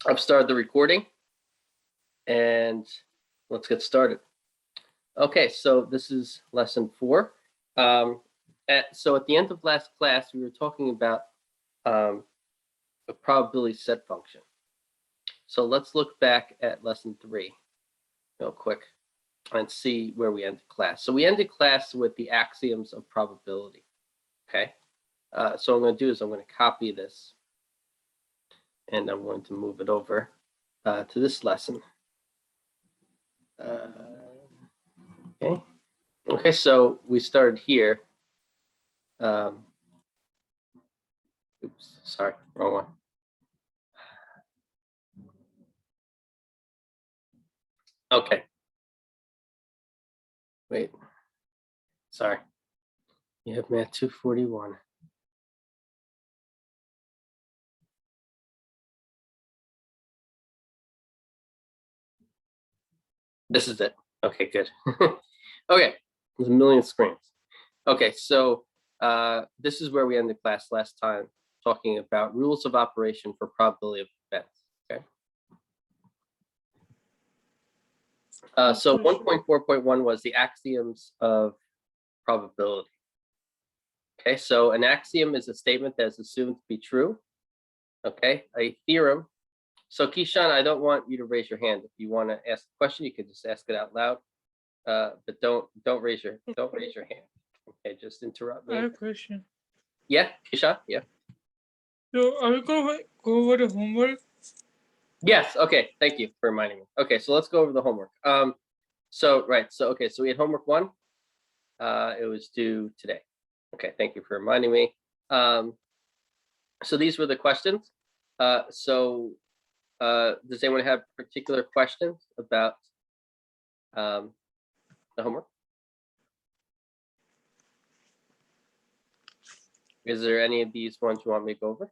I've started the recording, and let's get started. Okay, so this is lesson 4. So at the end of last class, we were talking about a probability set function. So let's look back at lesson 3 real quick and see where we ended class. So we ended class with the axioms of probability. Okay, so what I'm going to do is I'm going to copy this, and I'm going to move it over to this lesson. Okay, so we started here. Oops, sorry, wrong one. Okay. Wait. Sorry. You have math 241. This is it. Okay, good. Okay, there's a million screens. Okay, so this is where we ended class last time, talking about rules of operation for probability of events. Okay. So 1.4.1 was the axioms of probability. Okay, so an axiom is a statement that is assumed to be true. Okay, a theorem. So Keyshawn, I don't want you to raise your hand. If you want to ask a question, you can just ask it out loud. But don't raise your hand. Okay, just interrupt me. I have a question. Yeah, Keyshawn. Yeah. So are we going to go over the homework? Yes. Okay. Thank you for reminding me. Okay, so let's go over the homework. So we had homework 1. It was due today. Okay. Thank you for reminding me. So these were the questions. Does anyone have particular questions about the homework? Is there any of these ones you want me to go over?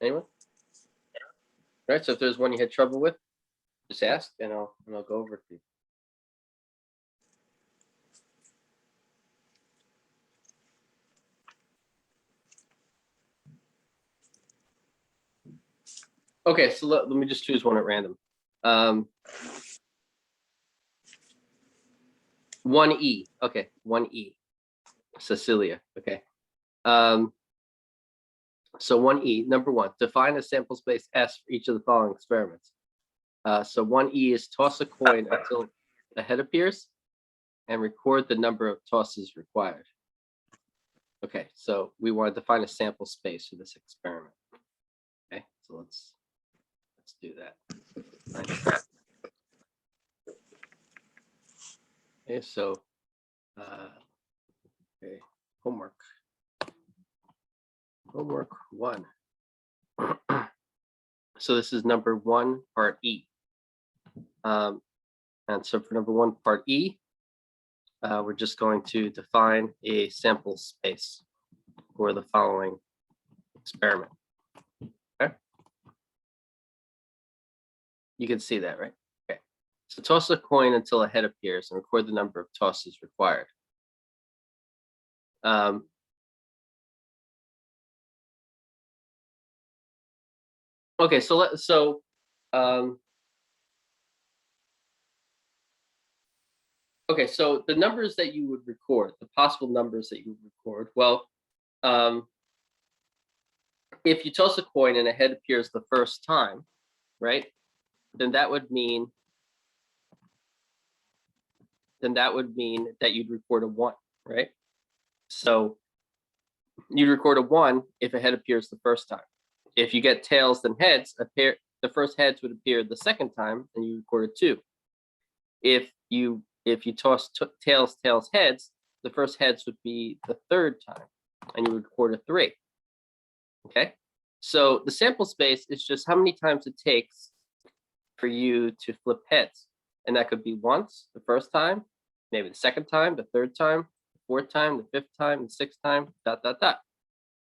Anyone? All right, so if there's one you had trouble with, just ask, and I'll go over it for you. Okay, so let me just choose one at random. 1E. Okay, 1E. Cecilia. Okay. So 1E, number 1, define a sample space S for each of the following experiments. So 1E is toss a coin until a head appears and record the number of tosses required. Okay, so we want to define a sample space for this experiment. Okay, so let's do that. Okay, so okay, homework 1. So this is number 1, part E. And so for number 1, part E, we're just going to define a sample space for the following experiment. Okay. You can see that, right? Okay. So toss a coin until a head appears and record the number of tosses required. Okay, so okay, so the numbers that you would record, the possible numbers that you would record, well, if you toss a coin and a head appears the first time, right, then that would mean that you'd record a 1, right? So you'd record a 1 if a head appears the first time. If you get tails then heads, the first heads would appear the second time, and you record a 2. If you toss tails, heads, the first heads would be the third time, and you would record a 3. Okay, so the sample space is just how many times it takes for you to flip heads, and that could be once, the first time, maybe the second time, the third time, the fourth time, the fifth time, the sixth time, ...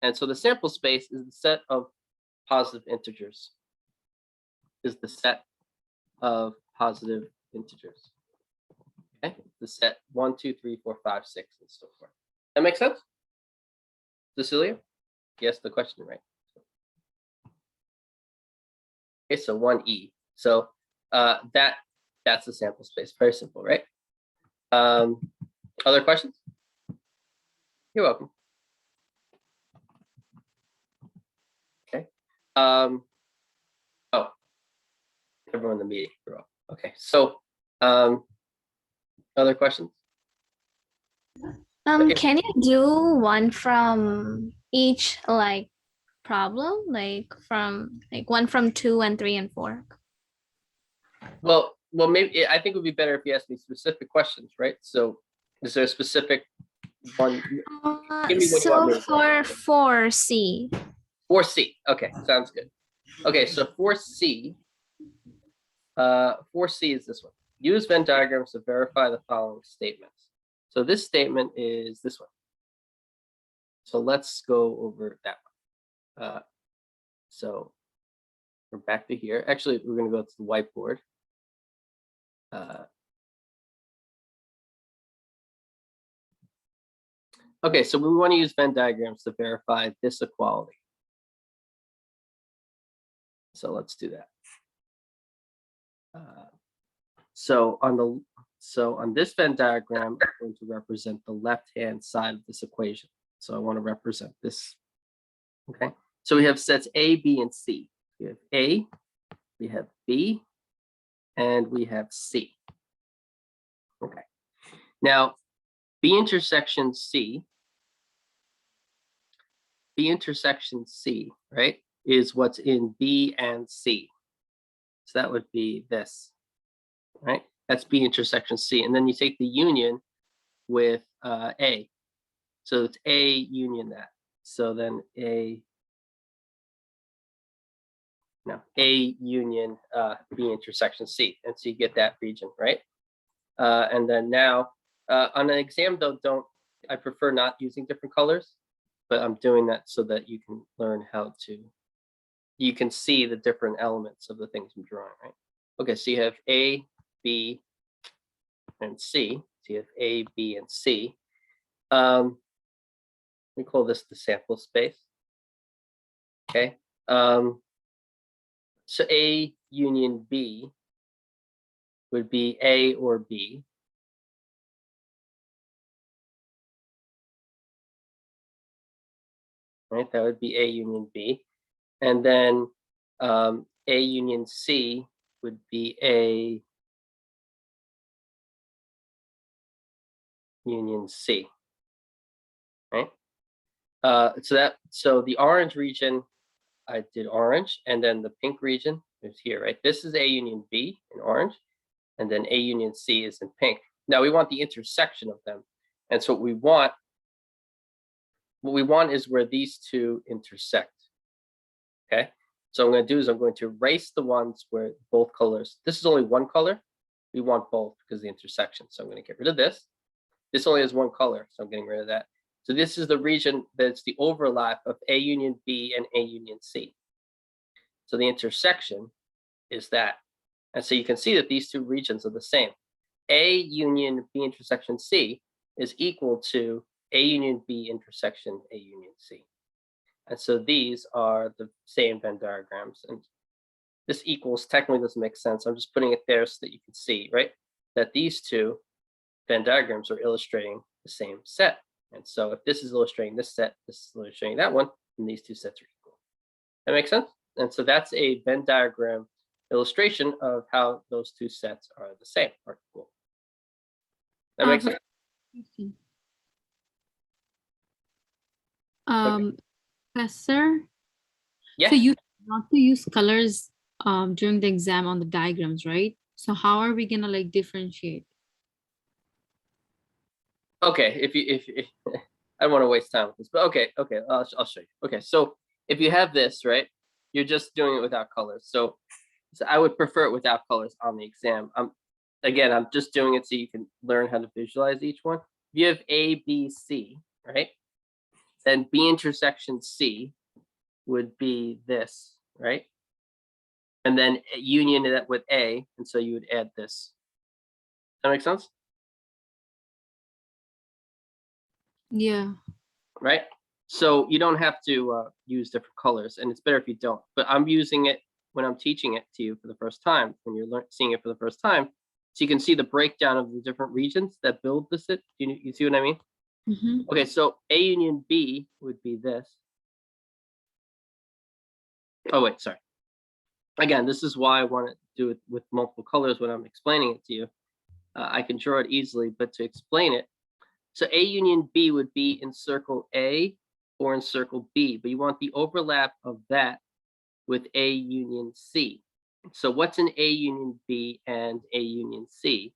And so the sample space is the set of positive integers. Okay, the set 1, 2, 3, 4, 5, 6, and so forth. That makes sense, Cecilia? Guess the question right. Okay, so 1E. So that's the sample space. Very simple, right? Other questions? You're welcome. Okay. Oh, everyone in the meeting. Okay. So other questions? Okay. Can you do one from each like problem, like one from 2 and 3 and 4? Well, maybe I think it would be better if you asked me specific questions, right? So, is there a specific one? Give me what you want me to So for 4C. 4C. Okay, sounds good. Okay, so 4C. 4C is this one. Use Venn diagrams to verify the following statements. So this statement is this one. So let's go over that one. So we're back to here. Actually, we're going to go to the whiteboard. Okay, so we want to use Venn diagrams to verify this equality. So let's do that. So on this Venn diagram, I'm going to represent the left-hand side of this equation. So I want to represent this. Okay. So we have sets A, B, and C. We have A, we have B, and we have C. Okay. Now, B intersection C, right, is what's in B and C. So that would be this, right? That's B intersection C. And then you take the union with A. So it's A union that. So then A union B intersection C. And so you get that region, right? And then now on an exam though, I prefer not using different colors, but I'm doing that so that you can learn how to, you can see the different elements of the things I'm drawing, right? Okay, so you have A, B, and C. So you have A, B, and C. We call this the sample space. Okay. So A union B would be A or B. Right, that would be A union B. And then A union C would be A union C. Right. So the orange region, I did orange, and then the pink region is here, right? This is A union B in orange, and then A union C is in pink. Now we want the intersection of them. And so what we want is where these two intersect. Okay. So what I'm going to do is I'm going to erase the ones where both colors, this is only one color. We want both because of the intersection. So I'm going to get rid of this. This only has one color, so I'm getting rid of that. So this is the region that's the overlap of A union B and A union C. So the intersection is that. And so you can see that these two regions are the same. A union B intersection C is equal to A union B intersection A union C. And so these are the same Venn diagrams. And this equals technically doesn't make sense. I'm just putting it there so that you can see, right, that these two Venn diagrams are illustrating the same set. And so if this is illustrating this set, this is illustrating that one, and these two sets are equal. That makes sense? And so that's a Venn diagram illustration of how those two sets are the same, or equal. That makes sense? Professor? Yeah. So you not to use colors during the exam on the diagrams, right? So how are we gonna like differentiate? Okay, if I don't want to waste time with this, but okay, I'll show you. Okay, so if you have this, right, you're just doing it without colors. So I would prefer it without colors on the exam. Again, I'm just doing it so you can learn how to visualize each one. If you have A, B, C, right, then B intersection C would be this, right? And then union that with A, and so you would add this. That make sense? Yeah. Right? So you don't have to use different colors, and it's better if you don't. But I'm using it when I'm teaching it to you for the first time, when you're seeing it for the first time, so you can see the breakdown of the different regions that build this. You see what I mean? Mhm. Okay, so A union B would be this. Oh, wait, sorry. Again, this is why I want to do it with multiple colors when I'm explaining it to you. I can draw it easily, but to explain it, so A union B would be in circle A or in circle B, but you want the overlap of that with A union C. So what's in A union B and A union C?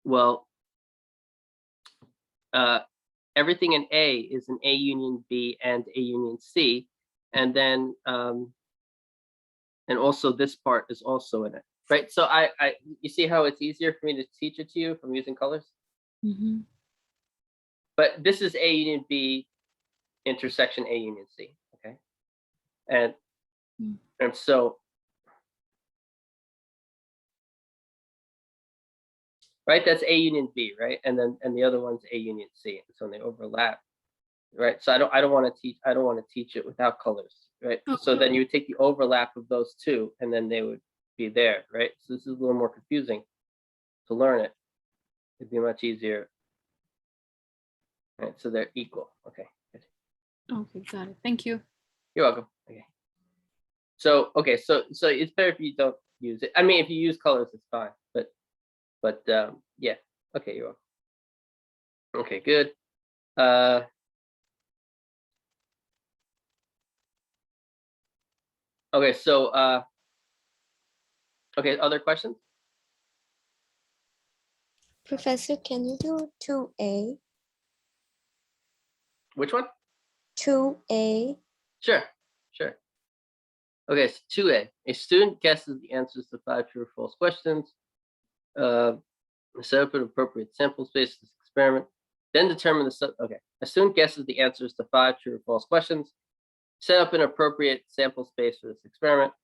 Well, everything in A is in A union B and A union C, and then and also this part is also in it, right? So you see how it's easier for me to teach it to you from using colors? Mhm. But this is A union B intersection A union C, okay? And Mm. and so, right, that's A union B, right? And the other one's A union C, and so they overlap, right? So I don't want to teach it without colors, right? So Okay. then you would take the overlap of those two, and then they would be there, right? So this is a little more confusing to learn it. It'd be much easier, right? So they're equal. Okay, good. Okay, got it. Thank you. You're welcome. Okay. So okay, so it's better if you don't use it. I mean, if you use colors, it's fine. But yeah. Okay, you're welcome. Okay, good. Okay, so okay, other questions? Professor, can you do 2A? Which one? 2A. Sure, sure. Okay, so 2A. A student guesses the answers to 5 true or false questions. Set up an appropriate sample space for this experiment. Then determine okay. A student guesses the answers to 5 true or false questions. Set up an appropriate sample space for this experiment.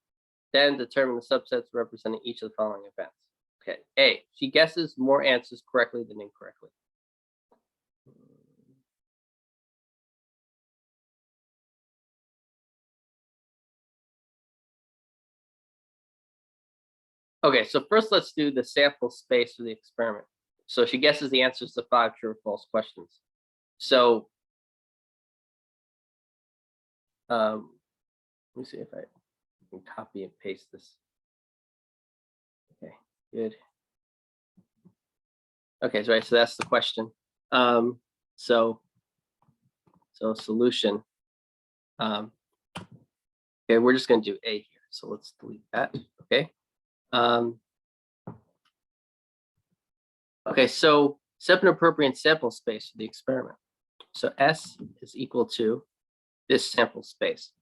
Then determine the subsets representing each of the following events. Okay, A, she guesses more answers correctly than incorrectly. Okay, so first let's do the sample space for the experiment. So she guesses the answers to 5 true or false questions. So let me see if I can copy and paste this. Okay, good. Okay, so that's the question. So solution. Okay, we're just going to do A here. So let's delete that. Okay. Okay, so set up an appropriate sample space for the experiment. So S is equal to this sample space.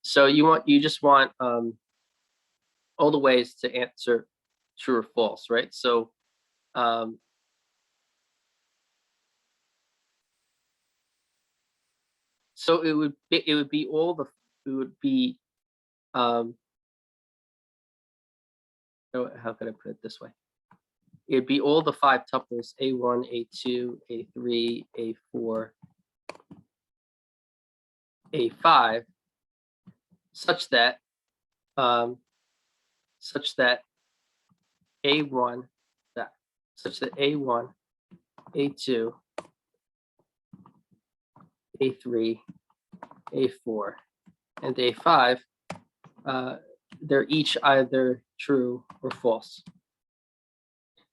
So you just want all the ways to answer true or false, right? So so it would be all the how could I put it this way? It'd be all the 5 tuples A1, A2, A3, A4, A5, such that A1 such that A1, A2, A3, A4, and A5 they're each either true or false.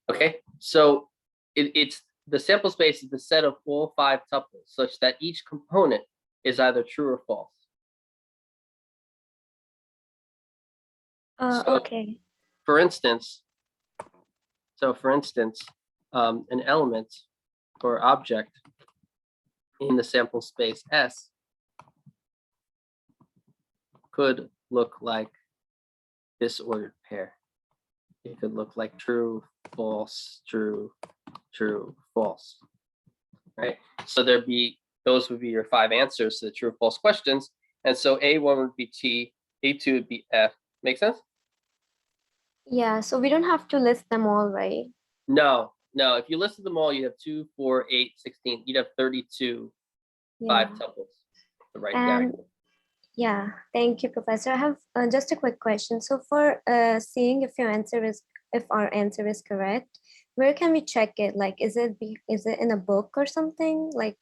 Okay, so it's the sample space is the set of all 5 tuples such that each component is either true or false. So, Okay. For instance, an element or object in the sample space S could look like this ordered pair. It could look like true, false, true, true, false, right? So those would be your 5 answers to the true or false questions. And so A1 would be T, A2 would be F. Make sense? Yeah, so we don't have to list them all, right? No. If you listed them all, you'd have 2, 4, 8, 16. You'd have 32 5 Yeah. tuples. the right diagram. And yeah, thank you, Professor. I have just a quick question. So for seeing if our answer is correct, where can we check it? Like, is it in a book or something? Like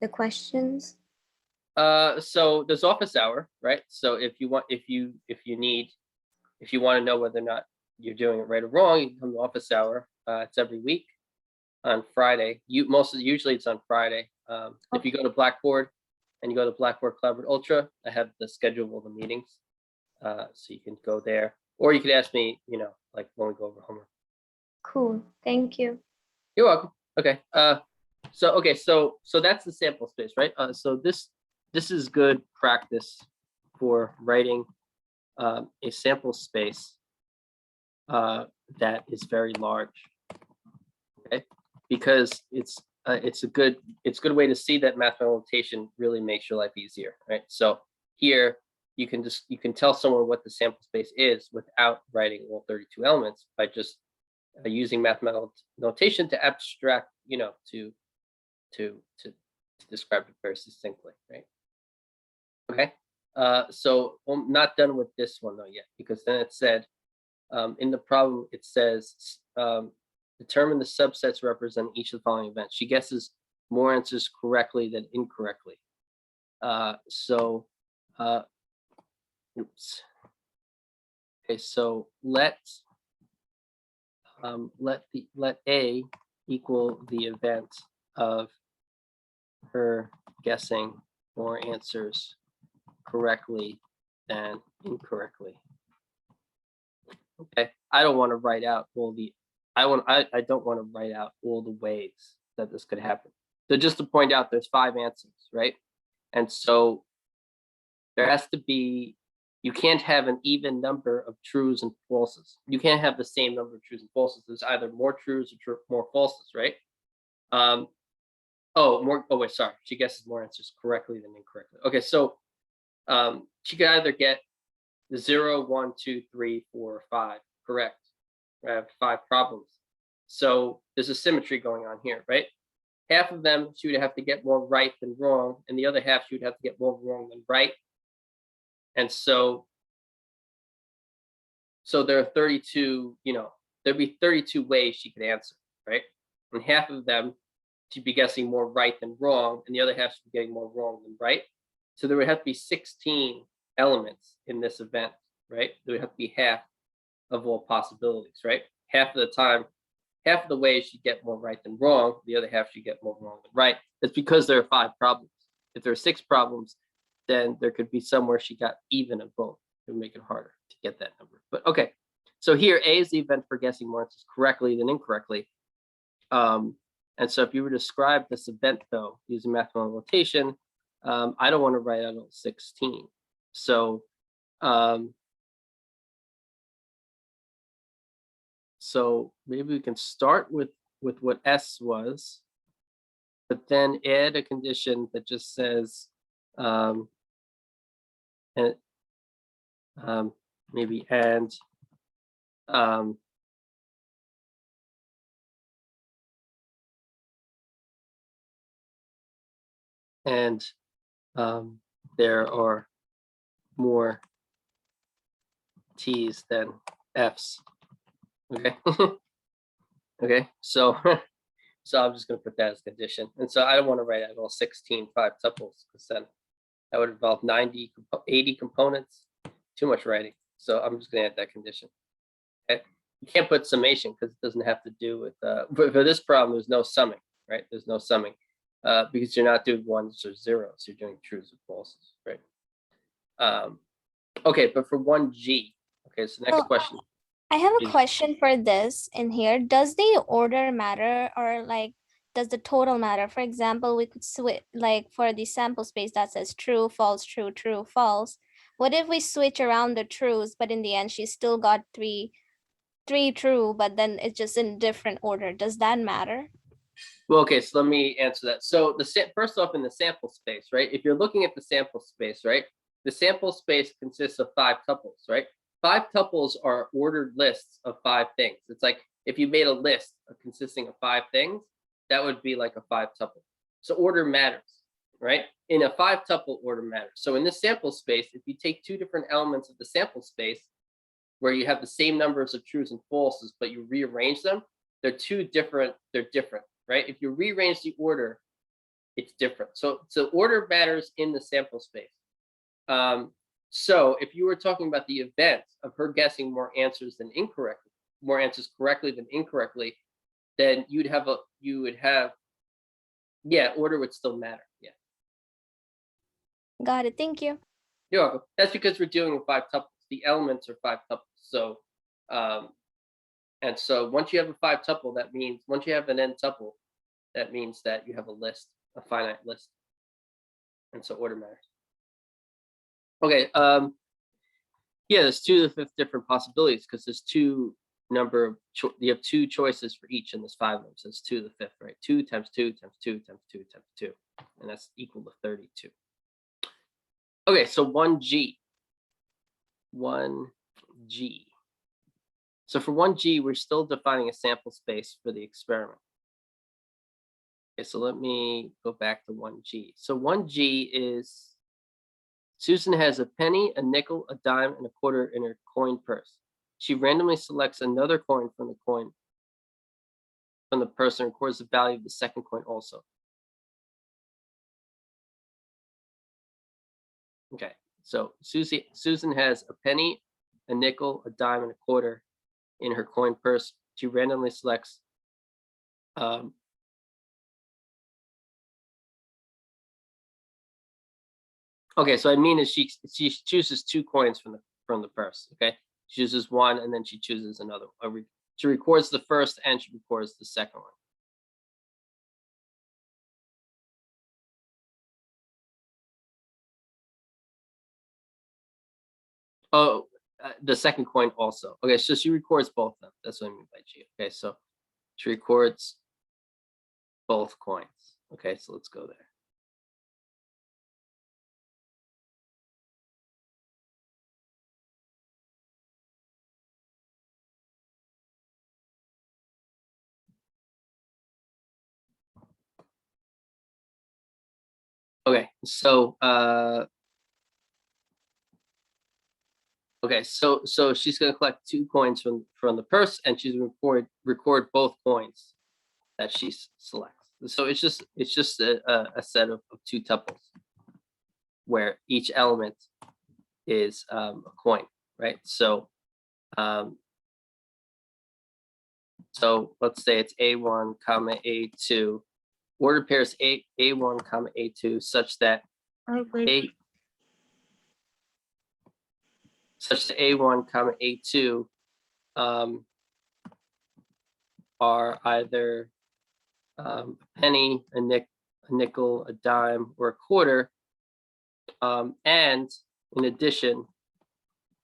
the questions? So there's office hour, right? So if you want to know whether or not you're doing it right or wrong, you can come to office hour. It's every week on Friday. Usually it's on Friday. If you go to Blackboard and you go to Blackboard Collaborate Ultra, I have the schedule of all the meetings. So you can go there, or you can ask me, like when we go over homework. Cool. Thank you. You're welcome. Okay. So that's the sample space, right? So this is good practice for writing a sample space that is very large. Okay, because it's a good way to see that mathematical notation really makes your life easier, right? So here you can tell someone what the sample space is without writing all 32 elements by just using mathematical notation to abstract, to describe it very succinctly, right? Okay. So I'm not done with this one though yet, because then it said in the problem it says determine the subsets represent each of the following events. She guesses more answers correctly than incorrectly. Oops. Okay, so let A equal the event of her guessing more answers correctly than incorrectly. Okay, I don't want to write out all the I don't want to write out all the ways that this could happen. So just to point out, there's 5 answers, right? And so there has to be, you can't have an even number of trues and falses. You can't have the same number of trues and falses. There's either more trues or more falses, right? Sorry. She guesses more answers correctly than incorrectly. Okay, so she could either get the 0, 1, 2, 3, 4, or 5 correct. I have 5 problems. So there's a symmetry going on here, right? Half of them she would have to get more right than wrong, and the other half she would have to get more wrong than right. And so there are 32, there'd be 32 ways she could answer, right? And half of them she'd be guessing more right than wrong, and the other half she'd be getting more wrong than right. So there would have to be 16 elements in this event, right? There would have to be half of all possibilities, right? Half of the time, half of the ways you get more right than wrong, the other half you get more wrong than right. That's because there are 5 problems. If there are 6 problems, then there could be somewhere she got even of both. It would make it harder to get that number. But okay, so here A is the event for guessing more answers correctly than incorrectly. And so if you were to describe this event though, using mathematical notation, I don't want to write out all 16. So maybe we can start with what S was, but then add a condition that just says, maybe and there are more T's than F's. Okay. Okay, so I'm just going to put that as a condition. And so I don't want to write out all 16 5 tuples, because then that would involve 80 components. Too much writing. So I'm just going to add that condition. Okay. You can't put summation because it doesn't have to do with, for this problem, there's no summing, right? There's no summing because you're not doing ones or zeros. You're doing trues or falses, right? Okay, but for 1G, okay, so next question. I have a question for this in here. Does the order matter, or like, does the total matter? For example, we could switch, like for the sample space that says true, false, true, true, false. What if we switch around the trues, but in the end she still got three true, but then it's just in different order? Does that matter? Well, okay, so let me answer that. So first off, in the sample space, right? If you're looking at the sample space, right? The sample space consists of 5 tuples, right? 5 tuples are ordered lists of 5 things. It's like if you made a list consisting of 5 things, that would be like a 5 tuple. So order matters. right? In a 5-tuple order matter. So in this sample space, if you take two different elements of the sample space where you have the same numbers of trues and falses, but you rearrange them, they're different, right? If you rearrange the order, it's different. So order matters in the sample space. So if you were talking about the event of her guessing more answers correctly than incorrectly, then order would still matter. Yeah. Got it. Thank you. You're welcome. That's because we're dealing with 5 tuples. The elements are 5 tuples. So, and so once you have a 5-tuple, that means once you have an n tuple, that means that you have a list, a finite list. And so order matters. Okay. Yeah, there's 2 to the 5th different possibilities because there's you have 2 choices for each in this 5 loop. So it's 2 to the 5th, right? 2 times 2 times 2 times 2 times 2. And that's equal to 32. Okay, so 1G. 1G. So for 1G, we're still defining a sample space for the experiment. Okay, so let me go back to 1G. So 1G is Susan has a penny, a nickel, a dime, and a quarter in her coin purse. She randomly selects another coin from the purse and records the value of the second coin also. Okay, so Susan has a penny, a nickel, a dime, and a quarter in her coin purse. She randomly selects okay, so I mean is she chooses 2 coins from the purse. Okay, she chooses one and then she chooses another. She records the first and she records the second one. Oh, the second coin also. Okay, so she records both of them. That's what I mean by G. Okay, so she records both coins. Okay, so let's go there. Okay, so so she's gonna collect 2 coins from the purse, and she's gonna record both coins that she selects. So it's just a set of 2 tuples where each element is a coin, right? So so let's say it's A1, comma A2. Order pairs A1, comma A2 such that Okay. such that A1, comma A2 are either a penny, a nickel, a dime, or a quarter. And in addition,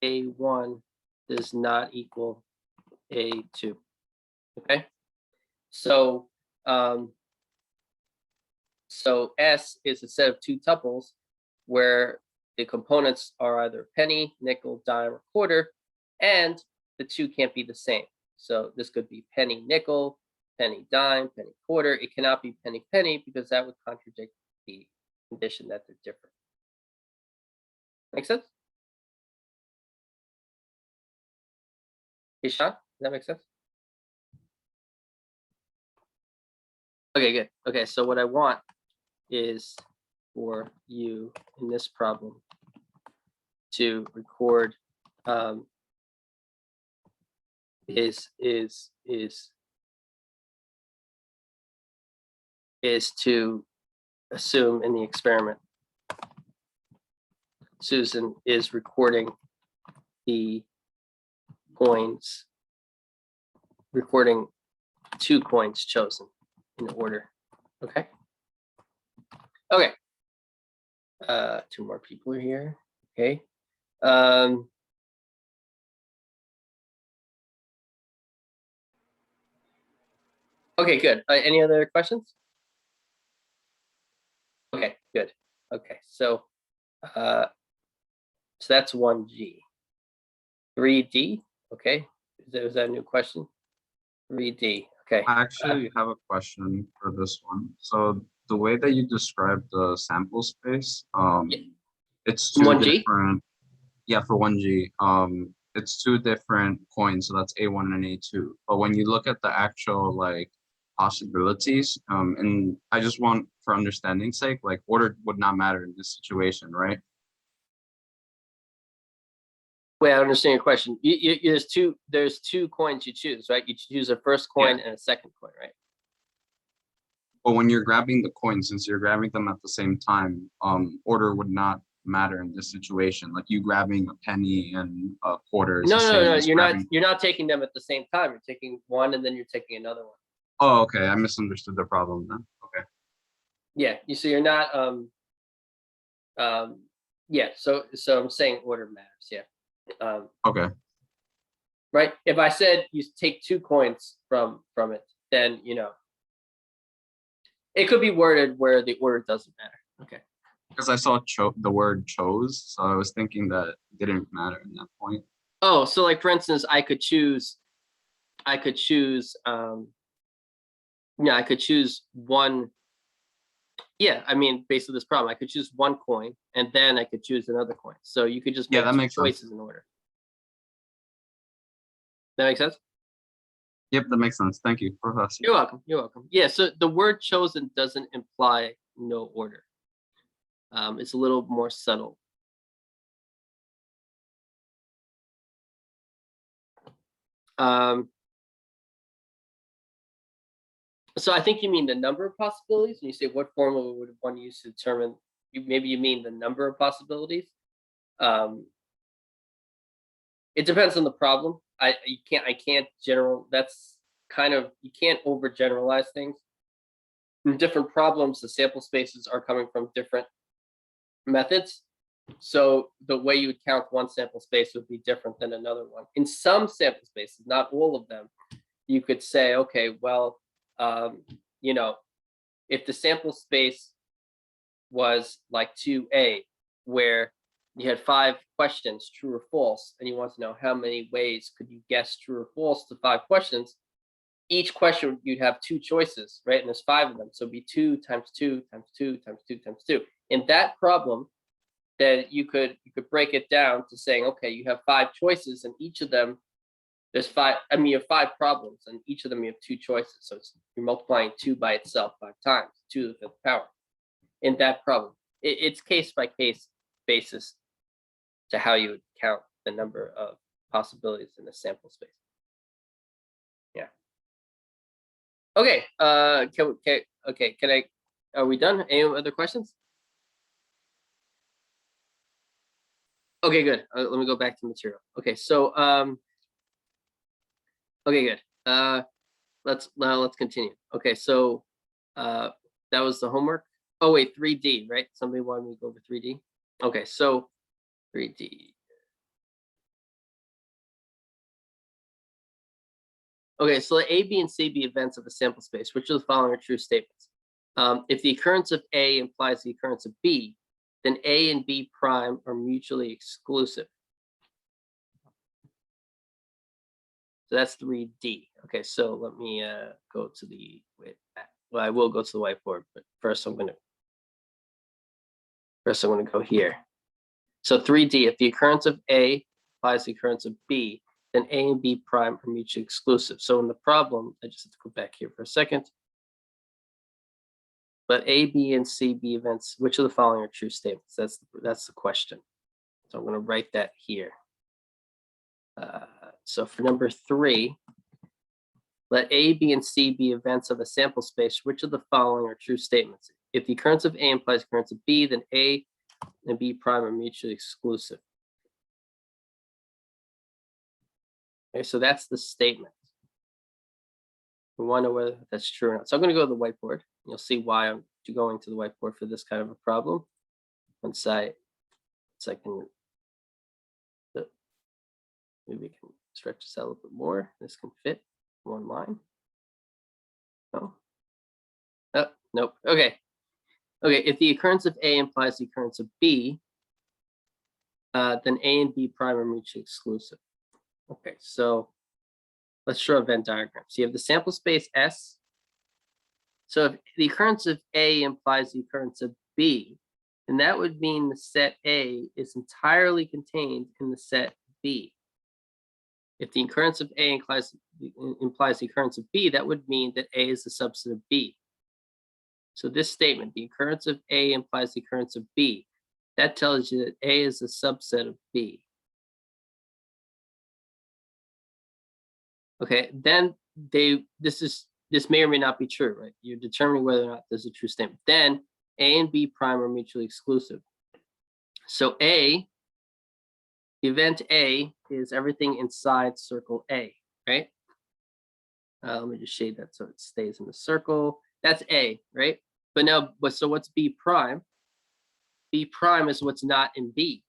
A1 does not equal A2. Okay, so so S is a set of 2 tuples where the components are either penny, nickel, dime, or quarter, and the 2 can't be the same. So this could be penny, nickel, penny, dime, penny, quarter. It cannot be penny, penny because that would contradict the condition that they're different. Make sense? Hey, Sean, does that make sense? Okay, good. Okay, so what I want is for you in this problem to record is to assume in the experiment Susan is recording the coins, recording 2 coins chosen in order. Okay. Okay. 2 more people are here. Okay. Okay, good. Any other questions? Okay, good. Okay, so that's 1G. 3D, okay. Is that a new question? 3D, okay. I actually have a question for this one. So the way that you describe the sample space, Yeah. it's two 1G? different. Yeah, for 1G, it's two different coins, so that's A1 and A2. But when you look at the actual like possibilities, and I just want for understanding's sake, like order would not matter in this situation, right? Wait, I don't understand your question. There's two coins you choose, right? You choose a first coin and a second coin, right? But when you're grabbing the coins, since you're grabbing them at the same time, order would not matter in this situation. Like you grabbing a penny and a quarter is No, the no, same no, as you're not. grabbing. You're not taking them at the same time. You're taking one and then you're taking another one. Oh, okay. I misunderstood the problem then. Okay. Yeah, you see, you're not. Yeah. So I'm saying order matters. Yeah. Okay. Right. If I said you take two coins from it, then it could be worded where the order doesn't matter. Okay. Because I saw the word chose, so I was thinking that it didn't matter in that point. Oh, so like for instance, I could choose yeah, I could choose one. Yeah, I mean, basically this problem, I could choose one coin and then I could choose another coin. So you could just Yeah, make that two makes sense. choices in order. That makes sense? Yep, that makes sense. Thank you, Professor. You're welcome. You're welcome. Yeah, so the word chosen doesn't imply no order. It's a little more subtle. So I think you mean the number of possibilities. And you say what formula would one use to determine? Maybe you mean the number of possibilities. It depends on the problem. I can't general. That's kind of, you can't overgeneralize things. In different problems, the sample spaces are coming from different methods. So the way you would count one sample space would be different than another one. In some sample spaces, not all of them, you could say, okay, well, if the sample space was like 2A, where you had 5 questions, true or false, and you want to know how many ways could you guess true or false to 5 questions, each question you'd have 2 choices, right? And there's 5 of them. So it'd be 2 times 2 times 2 times 2 times 2. In that problem, then you could break it down to saying, okay, you have 5 choices, and each of them, there's 5. I mean, you have 5 problems, and each of them you have 2 choices. So you're multiplying 2 by itself 5 times, 2 to the 5th power. In that problem, it's case by case basis to how you would count the number of possibilities in a sample space. Yeah. Okay. Are we done? Any other questions? Okay, good. Let me go back to material. Okay, so okay, good. Let's continue. Okay, so that was the homework. Oh wait, 3D, right? Somebody wanted me to go over 3D. Okay, so 3D. Okay, so let A, B, and C be events of a sample space. Which of the following are true statements? If the occurrence of A implies the occurrence of B, then A and B prime are mutually exclusive. So that's 3D. Okay, so let me go to the, well, I will go to the whiteboard, but first I'm gonna go here. So 3D, if the occurrence of A implies the occurrence of B, then A and B prime are mutually exclusive. So in the problem, I just have to go back here for a second. Let A, B, and C be events. Which of the following are true statements? That's the question. So I'm going to write that here. So for number 3, let A, B, and C be events of a sample space. Which of the following are true statements? If the occurrence of A implies the occurrence of B, then A and B prime are mutually exclusive. Okay, so that's the statement. We want to know whether that's true or not. So I'm going to go to the whiteboard. You'll see why I'm going to the whiteboard for this kind of a problem. Once I can, maybe we can stretch this out a little bit more. This can fit one line. No. Oh, nope. Okay. Okay. If the occurrence of A implies the occurrence of B, then A and B prime are mutually exclusive. Okay. So let's draw a Venn diagram. So you have the sample space S. So if the occurrence of A implies the occurrence of B, then that would mean the set A is entirely contained in the set B. If the occurrence of A implies the occurrence of B, that would mean that A is a subset of B. So this statement, the occurrence of A implies the occurrence of B, that tells you that A is a subset of B. Okay, then this may or may not be true, right? You're determining whether or not this is a true statement. Then A and B prime are mutually exclusive. So event A is everything inside circle A, right? Let me just shade that so it stays in the circle. That's A, right? But now, so what's B prime? B prime is what's not in B.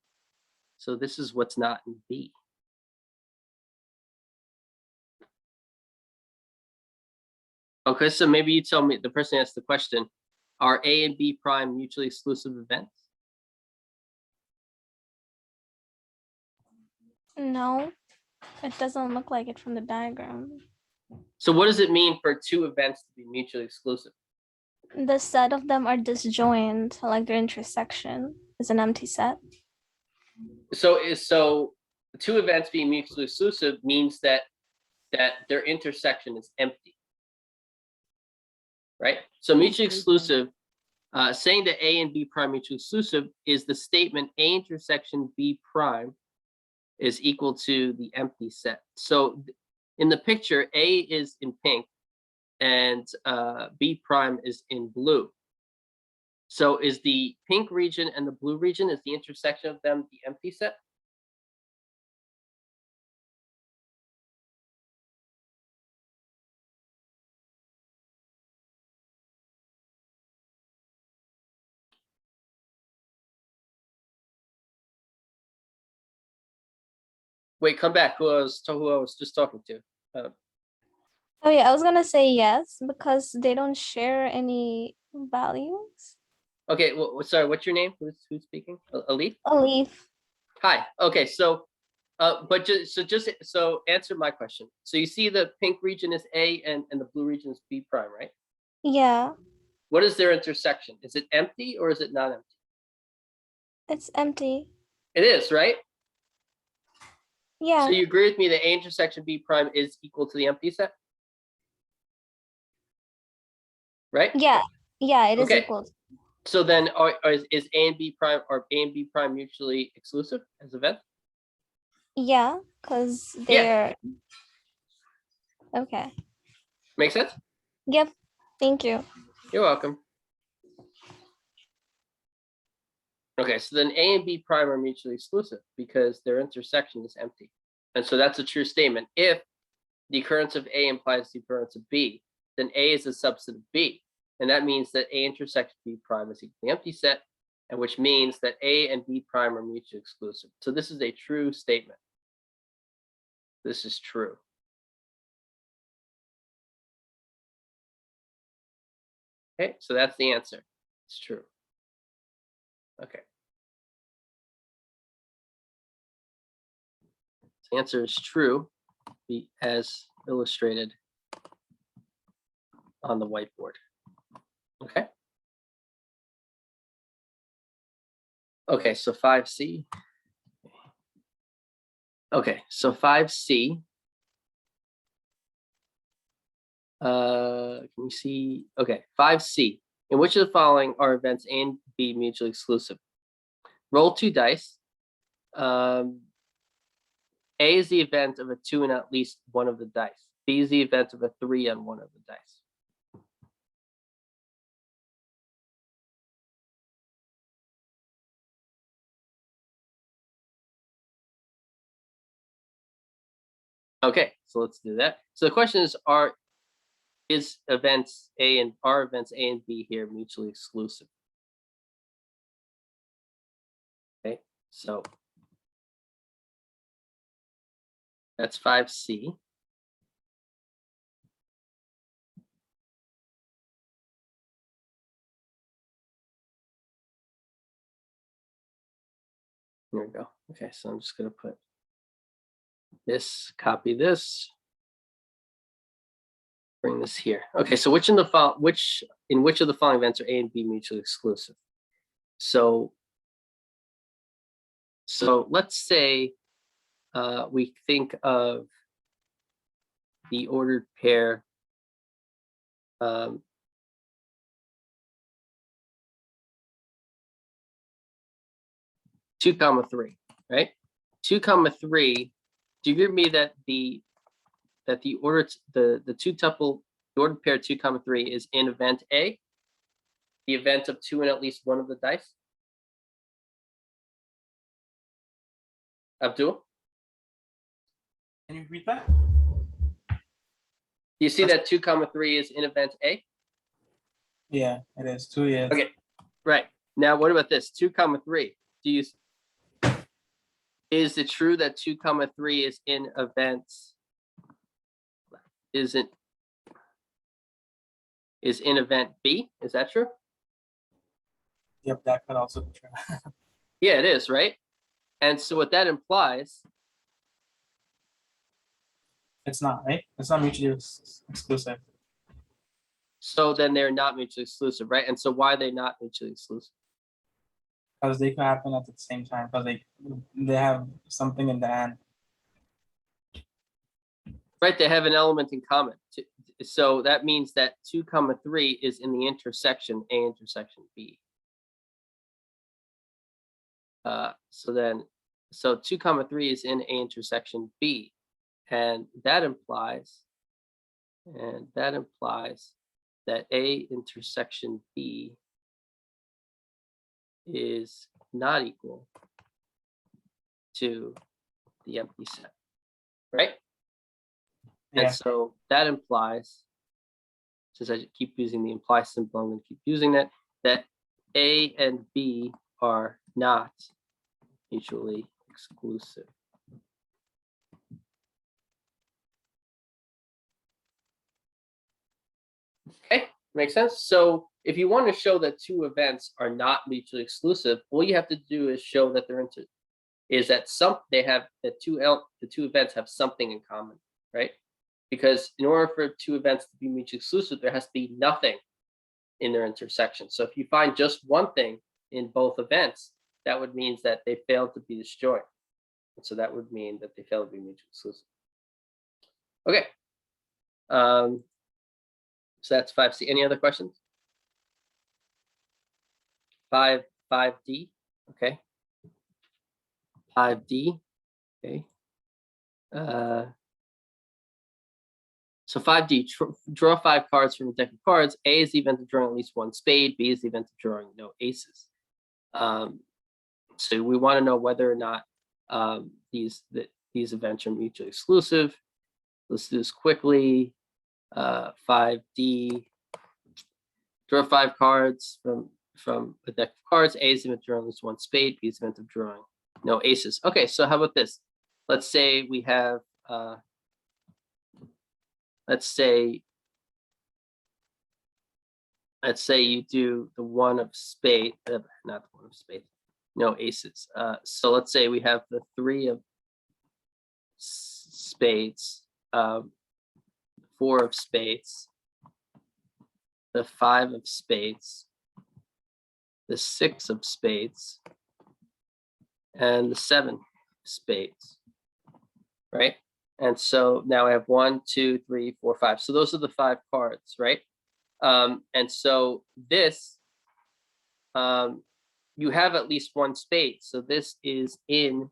So this is what's not in B. Okay, so maybe you tell me, the person asked the question, are A and B prime mutually exclusive events? No, it doesn't look like it from the diagram. So what does it mean for two events to be mutually exclusive? The set of them are disjoint, like their intersection is an empty set. So two events being mutually exclusive means that their intersection is empty, right? So mutually exclusive, saying that A and B prime mutually exclusive is the statement A intersection B prime is equal to the empty set. So in the picture, A is in pink and B prime is in blue. So is the pink region and the blue region, is the intersection of them the empty set? Wait, come back. Who I was just talking to? Oh yeah, I was gonna say yes because they don't share any values. Okay, well, sorry. What's your name? Who's speaking? Alif. A leaf. Hi. Okay, so, but so answer my question. So you see the pink region is A and the blue region is B prime, right? Yeah, What is their intersection? Is it empty or is it not empty? it's empty. It is, right? Yeah, So you agree with me that A intersection B prime is equal to the empty set? Right? yeah, it is Okay. equal. So then is A and B prime, are A and B prime mutually exclusive as events? Yeah, because Yeah. they're okay. Make sense? Yep. Thank you. You're welcome. Okay, so then A and B prime are mutually exclusive because their intersection is empty. And so that's a true statement. If the occurrence of A implies the occurrence of B, then A is a subset of B. And that means that A intersection B prime is equal to the empty set, and which means that A and B prime are mutually exclusive. So this is a true statement. This is true. Okay, so that's the answer. It's true. Okay. The answer is true, as illustrated on the whiteboard. Okay. Okay, so 5C. Okay, so 5C. Can you see? Okay, 5C. In which of the following are events A and B mutually exclusive? Roll 2 dice. A is the event of a 2 and at least one of the dice. B is the event of a 3 on one of the dice. Okay, so let's do that. So the question is, are events A and B here mutually exclusive? Okay, so that's 5C. Here we go. Okay, so I'm just going to put this, copy this. bring this here. Okay, so which of the following events are A and B mutually exclusive? So let's say we think of the ordered pair 2, 3, right? 2, 3. Do you agree with me that the two tuple, the ordered pair 2, 3 is in event A, the event of 2 and at least one of the dice? Abdul, Can you repeat that? do you see that 2, 3 is in event A? Yeah, it is 2 years. Okay, right. Now, what about this? 2, 3. Is it true that 2, 3 is in events? Is in event B? Is that true? Yep, that could also be true. Yeah, it is, right? And so what that implies, It's not, right? It's not mutually exclusive. so then they're not mutually exclusive, right? And so why are they not mutually exclusive? Because they could happen at the same time, because they have something in the end. Right, they have an element in common. So that means that 2, 3 is in the intersection A intersection B. So 2, 3 is in A intersection B, and that implies that A intersection B is not equal to the empty set, right? Yeah. And so that implies, since I keep using the imply symbol, I'm going to keep using that A and B are not mutually exclusive. Okay, makes sense. So if you want to show that two events are not mutually exclusive, all you have to do is show that they're the two events have something in common, right? Because in order for two events to be mutually exclusive, there has to be nothing in their intersection. So if you find just one thing in both events, that would mean that they failed to be disjoint. And so that would mean that they failed to be mutually exclusive. Okay. So that's 5C. Any other questions? 5D. Okay. 5D. Okay. So 5D, draw 5 cards from a deck of cards. A is the event of drawing at least one spade. B is the event of drawing no aces. So we want to know whether or not these events are mutually exclusive. Let's do this quickly. 5D, draw 5 cards from a deck of cards. A is the event of drawing at least one spade. B is the event of drawing no aces. Okay, so how about this? Let's say we have let's say you do the one of spade, not the one of spade, no aces. So let's say we have the 3 of spades, 4 of spades, the 5 of spades, the 6 of spades, and the 7 of spades, right? And so now I have 1, 2, 3, 4, 5. So those are the 5 cards, right? And so this, you have at least one spade. So this is in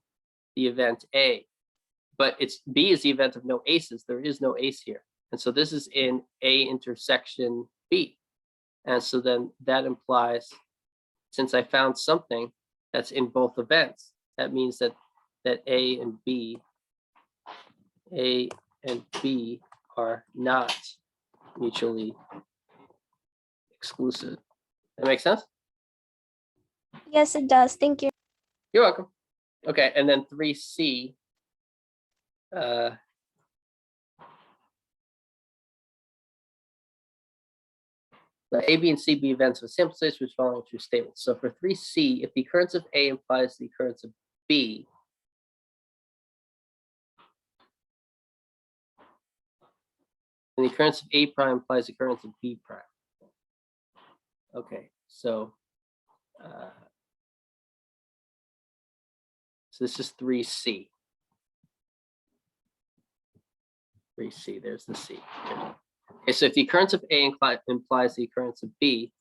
the event A, but B is the event of no aces. There is no ace here. And so this is in A intersection B. And so then that implies, since I found something that's in both events, that means that A and B are not mutually exclusive. That makes sense? Yes, it does. Thank you. You're welcome. Okay, and then 3C. The A, B, and C be events of a sample space which follow true statements. So for 3C, if the occurrence of A implies the occurrence of B, then the occurrence of A prime implies the occurrence of B prime. Okay, so this is 3C. 3C, there's the C. Okay, so if the occurrence of A implies the occurrence of B,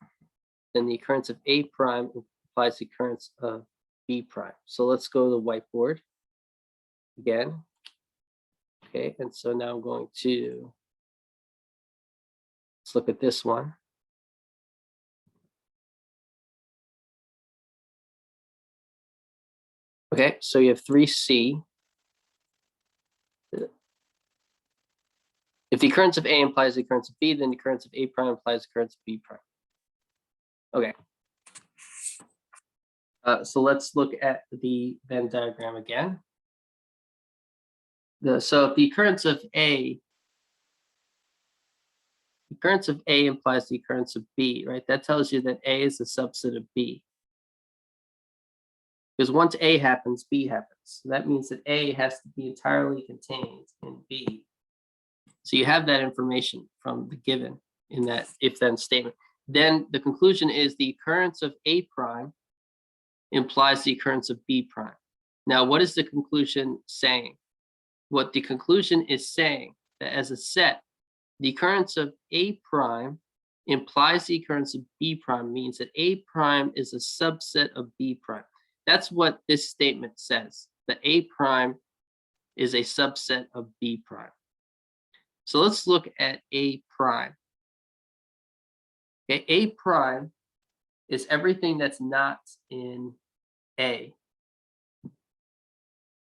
then the occurrence of A prime implies the occurrence of B prime. So let's go to the whiteboard again. Okay, and so now I'm going to, let's look at this one. Okay, so you have 3C. If the occurrence of A implies the occurrence of B, then the occurrence of A prime implies the occurrence of B prime. Okay. So let's look at the Venn diagram again. So if the occurrence of A implies the occurrence of B, right? That tells you that A is a subset of B. Because once A happens, B happens. So that means that A has to be entirely contained in B. So you have that information from the given in that if-then statement. Then the conclusion is the occurrence of A prime implies the occurrence of B prime. Now, what is the conclusion saying? What the conclusion is saying that as a set, the occurrence of A prime implies the occurrence of B prime means that A prime is a subset of B prime. That's what this statement says, that A prime is a subset of B prime. So let's look at A prime. Okay, A prime is everything that's not in A.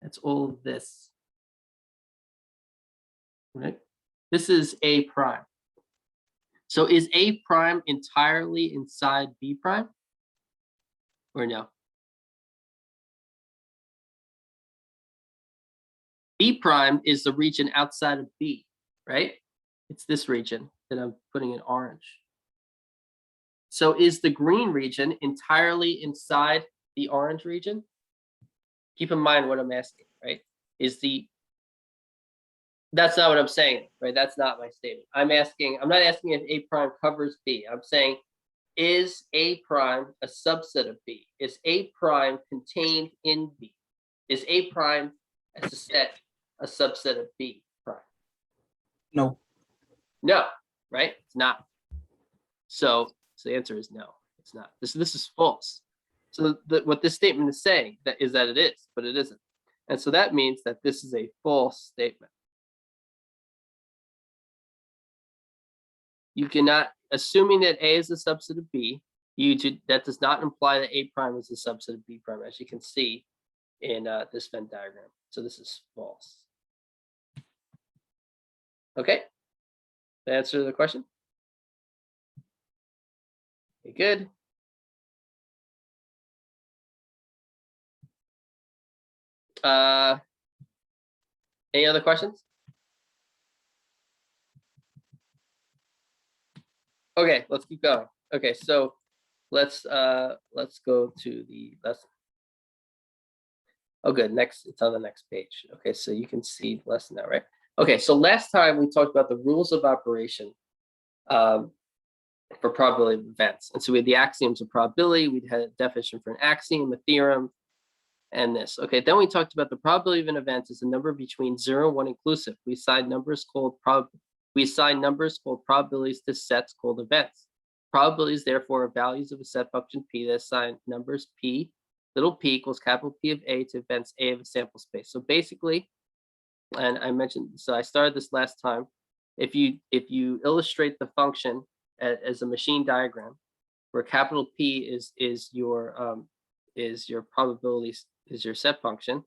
That's all of this, right? This is A prime. So is A prime entirely inside B prime or no? B prime is the region outside of B, right? It's this region that I'm putting in orange. So is the green region entirely inside the orange region? Keep in mind what I'm asking, right? That's not what I'm saying, right? That's not my statement. I'm not asking if A prime covers B. I'm saying, is A prime a subset of B? Is A prime contained in B? Is A prime as a set a subset of B prime? No. No, right? It's not. So the answer is no, it's not. This is false. So what this statement is saying is that it is, but it isn't. And so that means that this is a false statement. You cannot, assuming that A is a subset of B, that does not imply that A prime is a subset of B prime, as you can see in this Venn diagram. So this is false. Okay, the answer to the question? Okay, good. Any other questions? Okay, let's keep going. Okay, so let's go to the lesson. Oh, good. Next, it's on the next page. Okay, so you can see the lesson now, right? Okay, so last time we talked about the rules of operation for probability of events. And so we had the axioms of probability, we had a definition for an axiom, a theorem, and this. Okay, then we talked about the probability of an event is a number between 0 and 1 inclusive. We assign numbers called probabilities to sets called events. Probabilities, therefore, are values of a set function P that assign numbers P, little p equals capital P of A to events A of a sample space. So basically, and I mentioned, so I started this last time, if you illustrate the function as a machine diagram, where capital P is your probabilities, is your set function.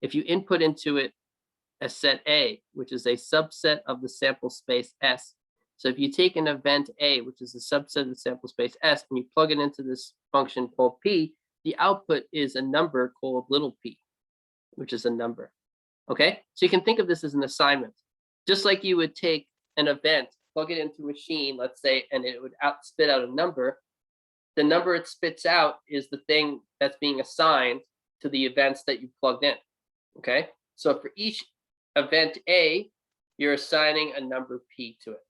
If you input into it a set A, which is a subset of the sample space S. So if you take an event A, which is a subset of the sample space S, and you plug it into this function called P, the output is a number called little p, which is a number. Okay, so you can think of this as an assignment. Just like you would take an event, plug it into a machine, let's say, and it would spit out a number. The number it spits out is the thing that's being assigned to the events that you plugged in. Okay, so for each event A, you're assigning a number p to it.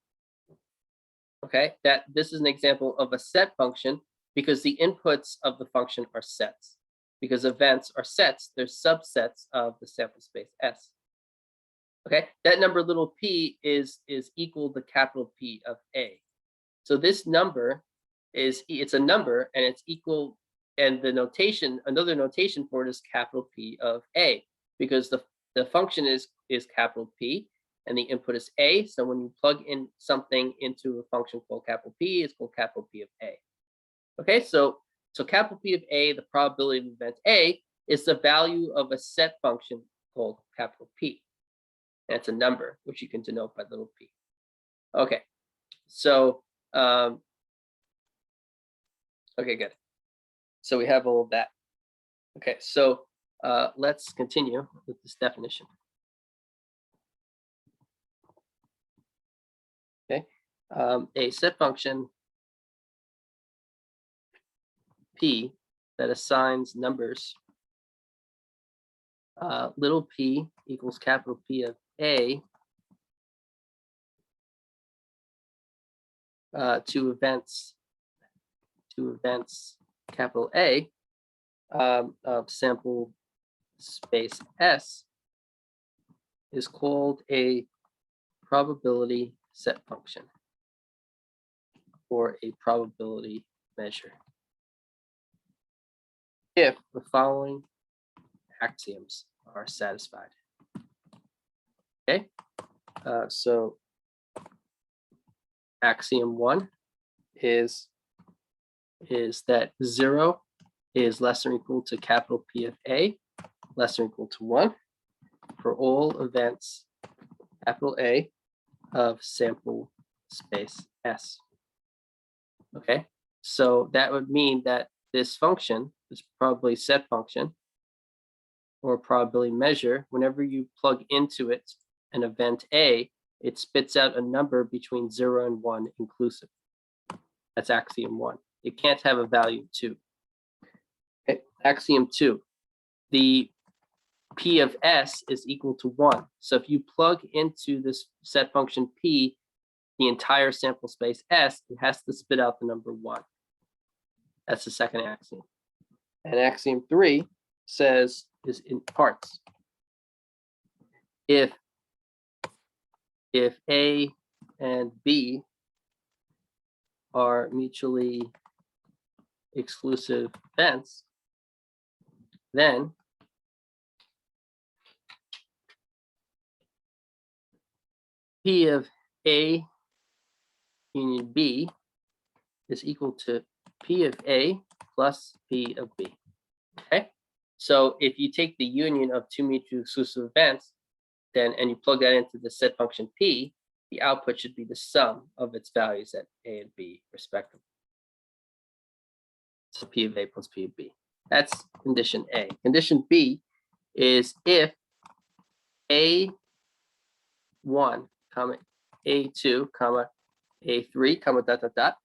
Okay, this is an example of a set function because the inputs of the function are sets. Because events are sets, they're subsets of the sample space S. Okay, that number little p is equal to capital P of A. So this number it's a number and it's equal, and the notation, another notation for it is capital P of A, because the function is capital P and the input is A. So when you plug in something into a function called capital P, it's called capital P of A. Okay, so capital P of A, the probability of event A, is the value of a set function called capital P. And it's a number, which you can denote by little p. Okay, so, okay, good. So we have all of that. Okay, so let's continue with this definition. Okay, a set function p that assigns numbers little p equals capital P of A to events capital A of sample space S is called a probability set function or a probability measure if the following axioms are satisfied. Okay, so axiom 1 is that 0 is less than or equal to capital P of A, less than or equal to 1 for all events capital A of sample space S. Okay, so that would mean that this function, this probability set function or probability measure, whenever you plug into it an event A, it spits out a number between 0 and 1 inclusive. That's axiom 1. It can't have a value 2. Okay. Axiom 2, the P of S is equal to 1. So if you plug into this set function P the entire sample space S, it has to spit out the number 1. That's the second axiom. And axiom 3 says is in parts. If A and B are mutually exclusive events, then P of A union B is equal to P of A plus P of B. Okay, so if you take the union of two mutually exclusive events, then and you plug that into the set function P, the output should be the sum of its values at A and B respectively. So P of A plus P of B. That's condition A. Condition B is if A1, comma A2, comma A3, comma dot dot dot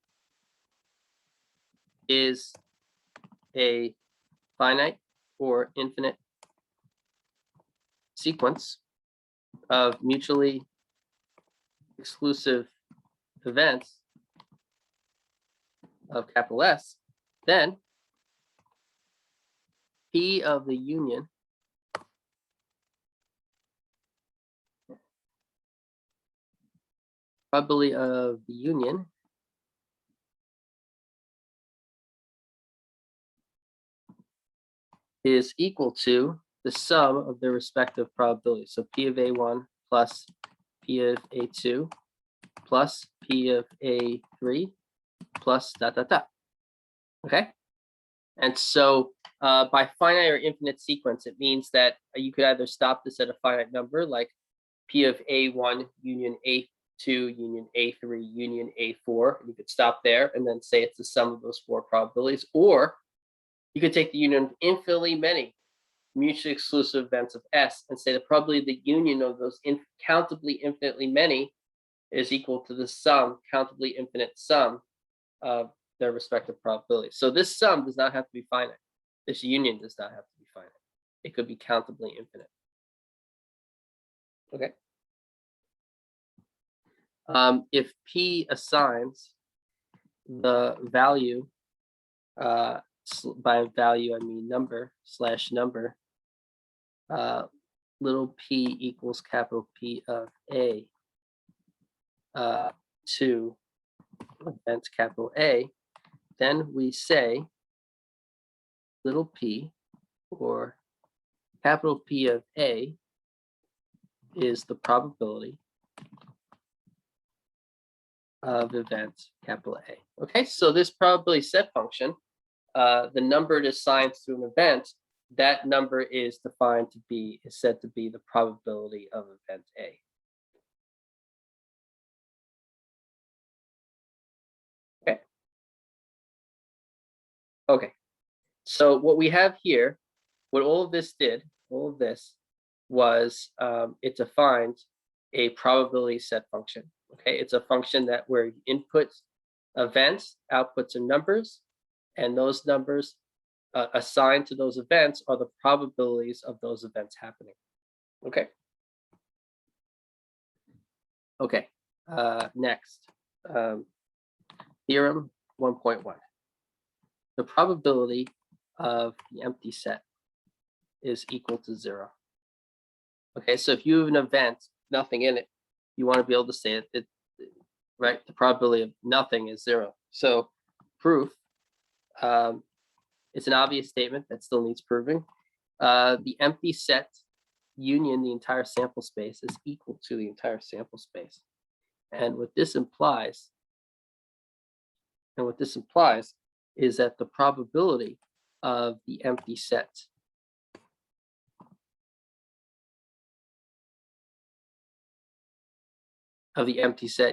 is a finite or infinite sequence of mutually exclusive events of capital S, then P of the union probability of the union is equal to the sum of their respective probabilities. So P of A1 plus P of A2 plus P of A3 plus dot dot dot. Okay, and so by finite or infinite sequence, it means that you could either stop this at a finite number like P of A1 union A2 union A3 union A4. You could stop there and then say it's the sum of those 4 probabilities, or you could take the union of infinitely many mutually exclusive events of S and say that probably the union of those countably infinitely many is equal to the sum, countably infinite sum of their respective probabilities. So this sum does not have to be finite. This union does not have to be finite. It could be countably infinite. Okay. If P assigns the value, by value I mean number / number, little p equals capital P of A to event capital A, then we say little p or capital P of A is the probability of event capital A. Okay, so this probability set function, the number it assigns to an event, that number is defined to be, is said to be the probability of event A. Okay. Okay. So what we have here, what all of this did, all of this was it defined a probability set function. Okay, it's a function that where inputs events, outputs are numbers, and those numbers assigned to those events are the probabilities of those events happening. Okay. Okay. Next, theorem 1.1. The probability of the empty set is equal to 0. Okay, so if you have an event, nothing in it, you want to be able to say it, right? The probability of nothing is 0. So proof, it's an obvious statement that still needs proving. The empty set union the entire sample space is equal to the entire sample space. And what this implies, is that the probability of the empty set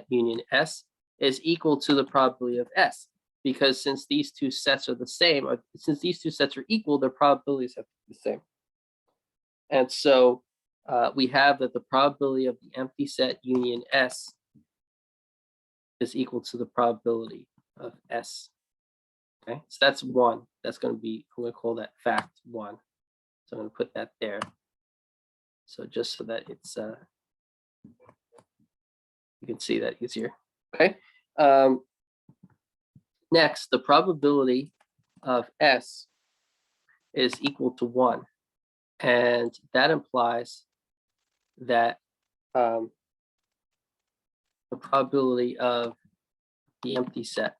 union S is equal to the probability of S, because since these two sets are the same, or since these two sets are equal, their probabilities have to be the same. And so we have that the probability of the empty set union S is equal to the probability of S. Okay, so that's 1. That's going to be, I'm going to call that fact 1. So I'm going to put that there. So just so that it's, you can see that easier. Okay. Next, the probability of S is equal to 1. And that implies that the probability of the empty set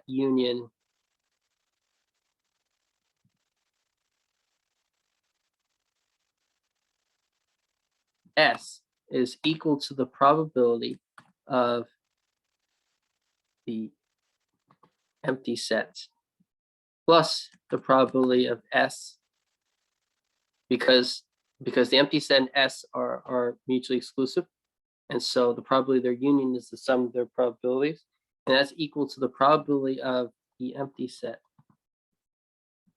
union S is equal to the probability of the empty set plus the probability of S, because the empty set and S are mutually exclusive, and so the probability of their union is the sum of their probabilities, and that's equal to the probability of the empty set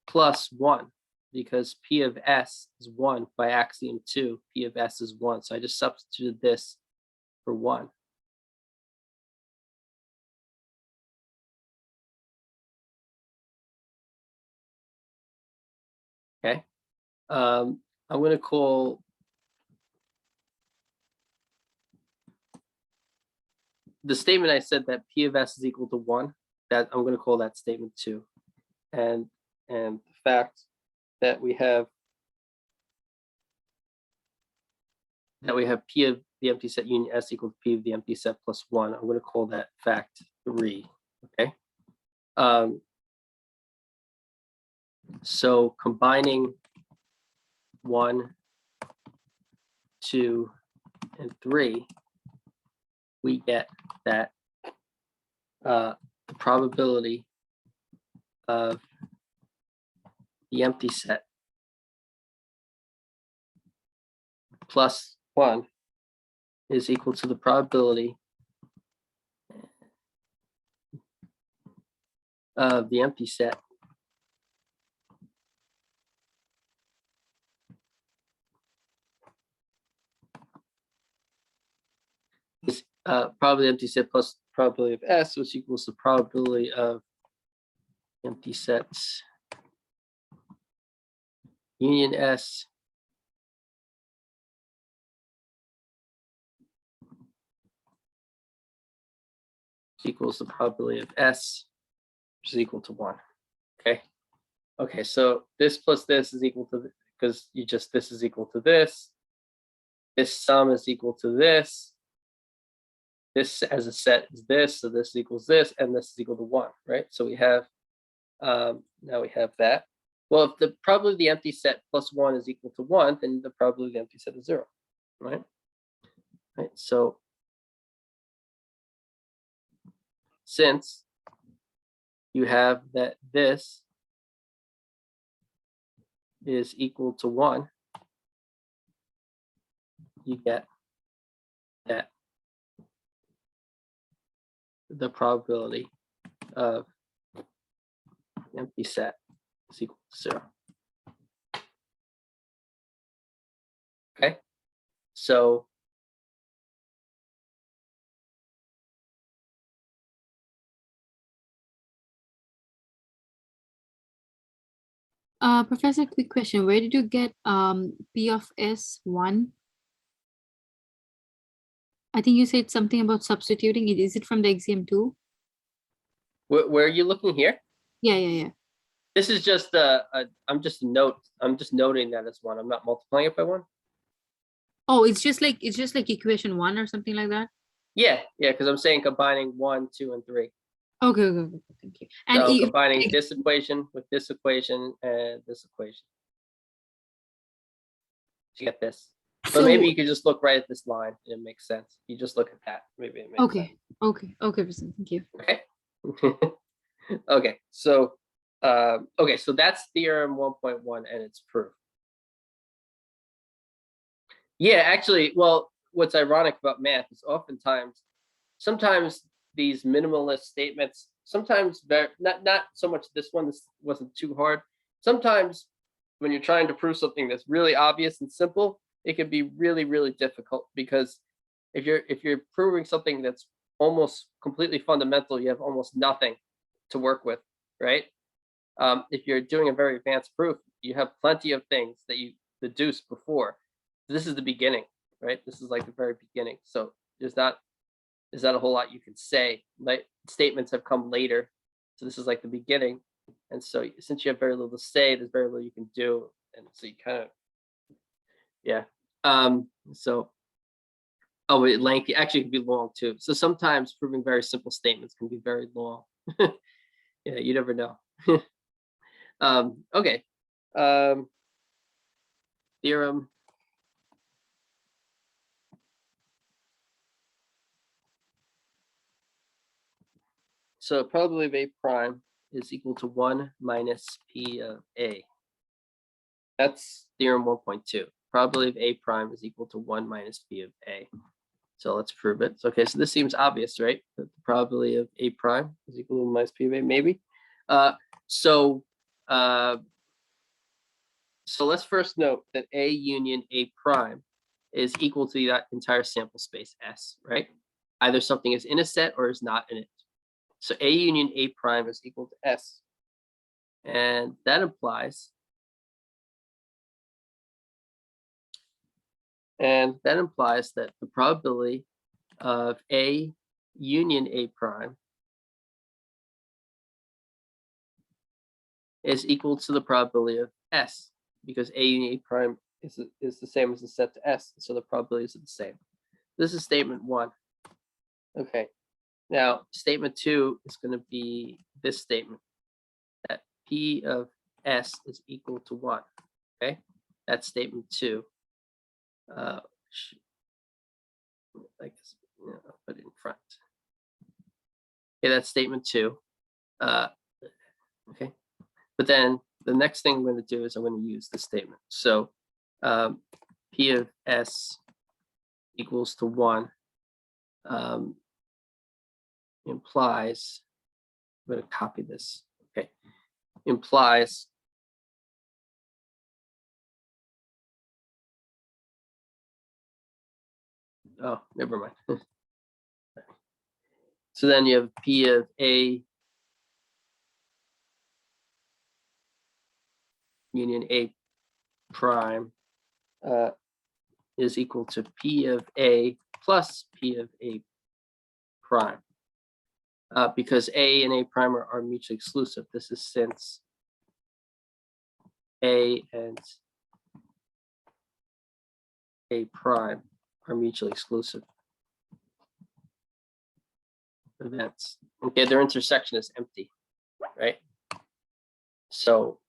plus 1, because P of S is 1 by axiom 2. P of S is 1, so I just substituted this for 1. Okay, I'm going to call the statement I said that P of S is equal to 1, that I'm going to call that statement 2. And the fact that we have P of the empty set union S equal to P of the empty set plus 1, I'm going to call that fact 3. Okay. So combining 1, 2, and 3, we get that the probability of the empty set plus 1 is equal to the probability of the empty set is probability of empty set plus probability of S, which equals the probability of empty sets union S equals the probability of S, which is equal to 1. Okay. Okay, so this plus this is equal to, because this is equal to this. This sum is equal to this. This as a set is this, so this equals this, and this is equal to 1, right? So we have, now we have that. Well, if the probability of the empty set plus 1 is equal to 1, then the probability of the empty set is 0, right? Right, so since you have that this is equal to 1, you get that the probability of the empty set is equal to 0. Okay, so Professor, quick question. Where did you get P of S 1? I think you said something about substituting it. Is it from the exam too? where are you looking here? Yeah. This is just I'm just noting that as 1. I'm not multiplying it by 1. Oh, it's just like equation 1 or something like that. Yeah, because I'm saying combining 1, 2, and 3. Okay. Thank you. And So if, combining this equation with this equation and this equation to get this. But so, maybe you could just look right at this line and it makes sense. You just look at that. Maybe it makes sense. okay, Professor, thank you. Okay. Okay. So so that's theorem 1.1 and its proof. Yeah, actually, well, what's ironic about math is sometimes these minimalist statements, sometimes not so much this one, this wasn't too hard. Sometimes when you're trying to prove something that's really obvious and simple, it can be really, really difficult, because if you're proving something that's almost completely fundamental, you have almost nothing to work with, right? If you're doing a very advanced proof, you have plenty of things that you deduced before. This is the beginning, right? This is like the very beginning. So there's not a whole lot you can say. Like, statements have come later. So this is like the beginning. And so since you have very little to say, there's very little you can do. And so you kind of, yeah. So, oh, lengthy actually can be long too. So sometimes proving very simple statements can be very long. Yeah, you never know. Okay. Theorem. So probability of A prime is equal to 1 minus P of A. That's theorem 1.2. Probability of A prime is equal to 1 minus P of A. So let's prove it. So, okay, so this seems obvious, right? That the probability of A prime is equal to 1 minus P of A, maybe. So let's first note that A union A prime is equal to that entire sample space S, right? Either something is in a set or is not in it. So A union A prime is equal to S. And that implies that the probability of A union A prime is equal to the probability of S, because A union A prime is the same as the set to S, so the probabilities are the same. This is statement 1. Okay. Now, statement 2 is going to be this statement, that P of S is equal to 1. Okay, that's statement 2. I guess, I'll put it in front. Okay, that's statement 2. Okay, but then the next thing I'm going to do is I'm going to use the statement. So P of S equals to 1 implies, I'm going to copy this. Okay, implies oh, never mind. So then you have P of A union A prime is equal to P of A plus P of A prime. Because A and A prime are mutually exclusive. This is since A and A prime are mutually exclusive events. Okay, their intersection is empty, right? So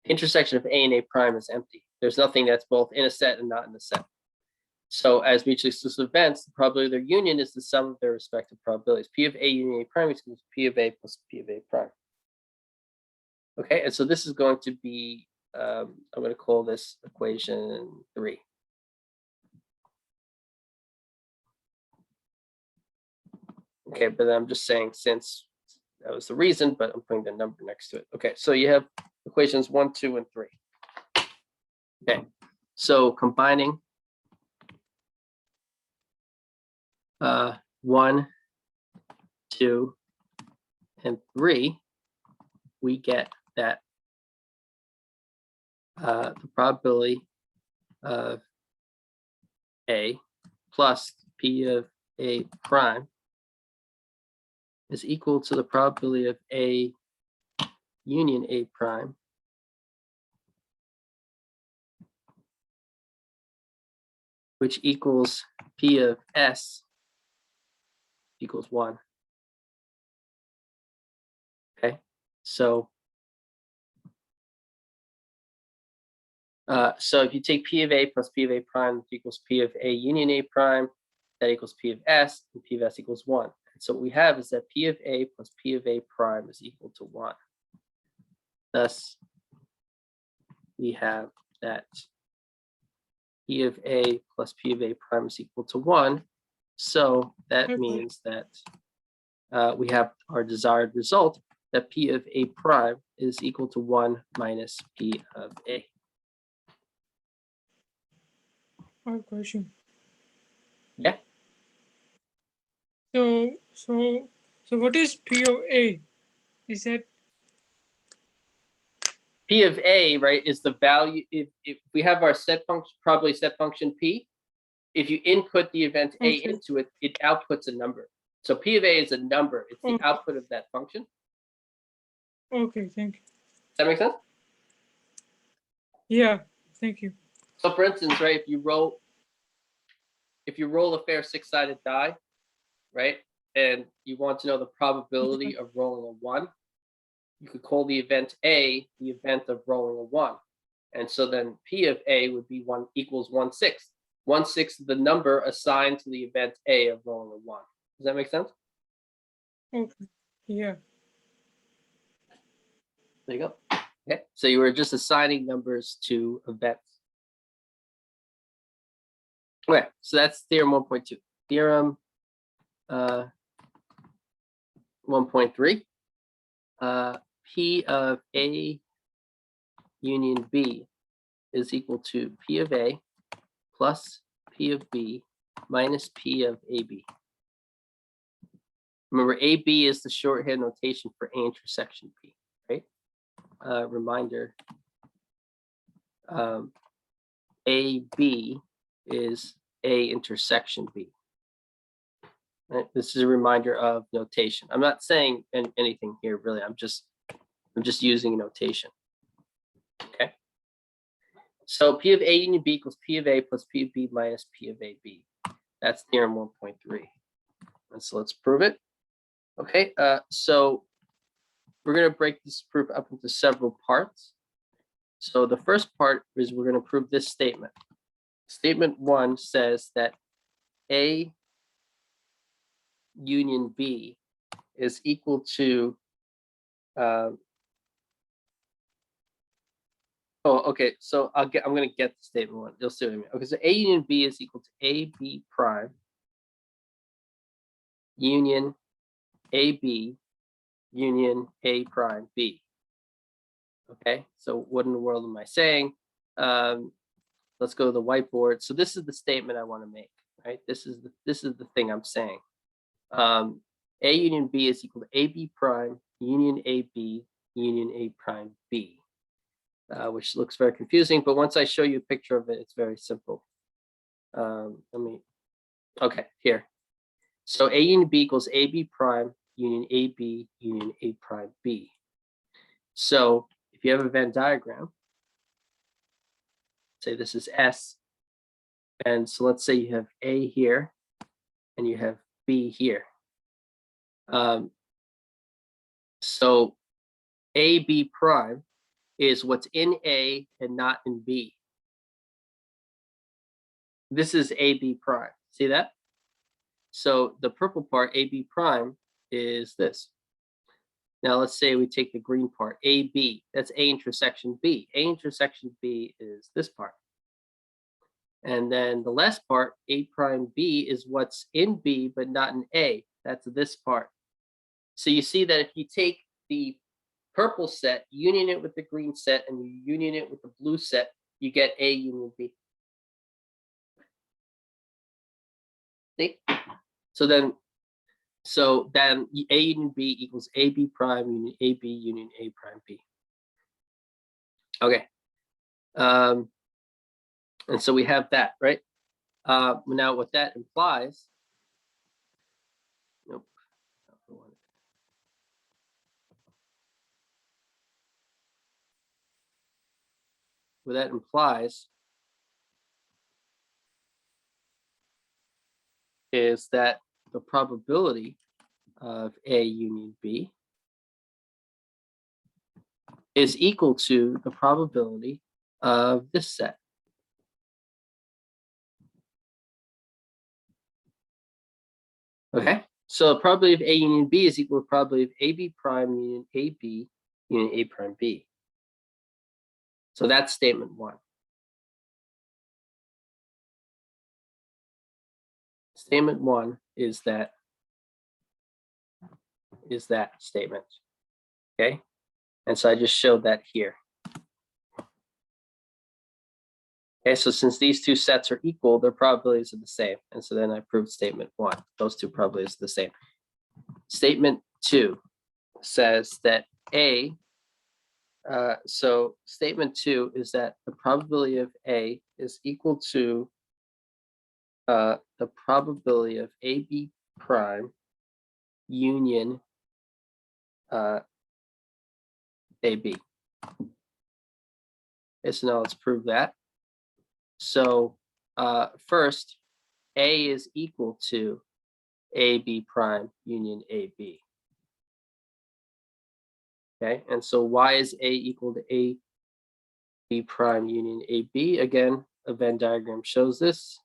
intersection of A and A prime is empty. There's nothing that's both in a set and not in a set. So as mutually exclusive events, the probability of their union is the sum of their respective probabilities. P of A union A prime is equal to P of A plus P of A prime. Okay, and so this is going to be, I'm going to call this equation 3. Okay, but I'm just saying since that was the reason, but I'm putting the number next to it. Okay, so you have equations 1, 2, and 3. Okay, so combining 1, 2, and 3, we get that the probability of A plus P of A prime is equal to the probability of A union A prime which equals P of S equals 1. Okay, so if you take P of A plus P of A prime equals P of A union A prime, that equals P of S, and P of S equals 1. And so what we have is that P of A plus P of A prime is equal to 1. Thus, we have that P of A plus P of A prime is equal to 1. So that Okay. means that we have our desired result, that P of A prime is equal to 1 minus P of A. I have a question. Yeah. So what is P of A? Is that P of A, right, is the value, if we have our set function, probably set function P, if you input the event A Okay. into it, it outputs a number. So P of A is a number, it's the Okay. output of that function. okay? Thank you. Does that make sense? Yeah, thank you. So for instance, right, if you roll a fair 6-sided die, right, and you want to know the probability of rolling a 1, you could call the event A the event of rolling a 1. And so then P of A would be 1 equals 1/6. 1/6 is the number assigned to the event A of rolling a 1. Does that make sense? Okay. Yeah. There you go. Okay, so you were just assigning numbers to events. Okay, so that's theorem 1.2. Theorem 1.3. P of A union B is equal to P of A plus P of B minus P of AB. Remember, AB is the shorthand notation for A intersection P, right? Reminder, AB is A intersection B. Right? This is a reminder of notation. I'm not saying anything here, really. I'm just using notation. Okay. So P of A union B equals P of A plus P of B minus P of AB. That's theorem 1.3. And so let's prove it. Okay, so we're going to break this proof up into several parts. So the first part is we're going to prove this statement. Statement 1 says that A union B is equal to okay, so I'm going to get the statement 1. You'll see what I mean. Okay, so A union B is equal to AB prime union AB union A prime B. Okay, so what in the world am I saying? Let's go to the whiteboard. So this is the statement I want to make, right? This is the thing I'm saying. A union B is equal to AB prime union AB union A prime B. which looks very confusing, but once I show you a picture of it, it's very simple. Okay, here. So A union B equals AB prime union AB union A prime B. So if you have a Venn diagram, say this is S, and so let's say you have A here and you have B here. So AB prime is what's in A and not in B. This is AB prime. See that? So the purple part, AB prime, is this. Now let's say we take the green part, AB. That's A intersection B. A intersection B is this part. And then the last part, A prime B, is what's in B but not in A. That's this part. So you see that if you take the purple set, union it with the green set, and you union it with the blue set, you get A union B. See? So then A union B equals AB prime union AB union A prime B. Okay. And so we have that, right? Now what that implies, nope. What that implies is that the probability of A union B is equal to the probability of this set. Okay, so the probability of A union B is equal to the probability of AB prime union AB union A prime B. So that's statement one. Statement one is that statement. Okay, and so I just showed that here. Okay, so since these two sets are equal, their probabilities are the same. And so then I proved statement one. Those two probabilities are the same. Statement two says that so statement two is that the probability of A is equal to the probability of AB prime union AB. Okay, so now let's prove that. So first, A is equal to AB prime union AB. Okay, and so why is A equal to AB prime union AB? Again, a Venn diagram shows this.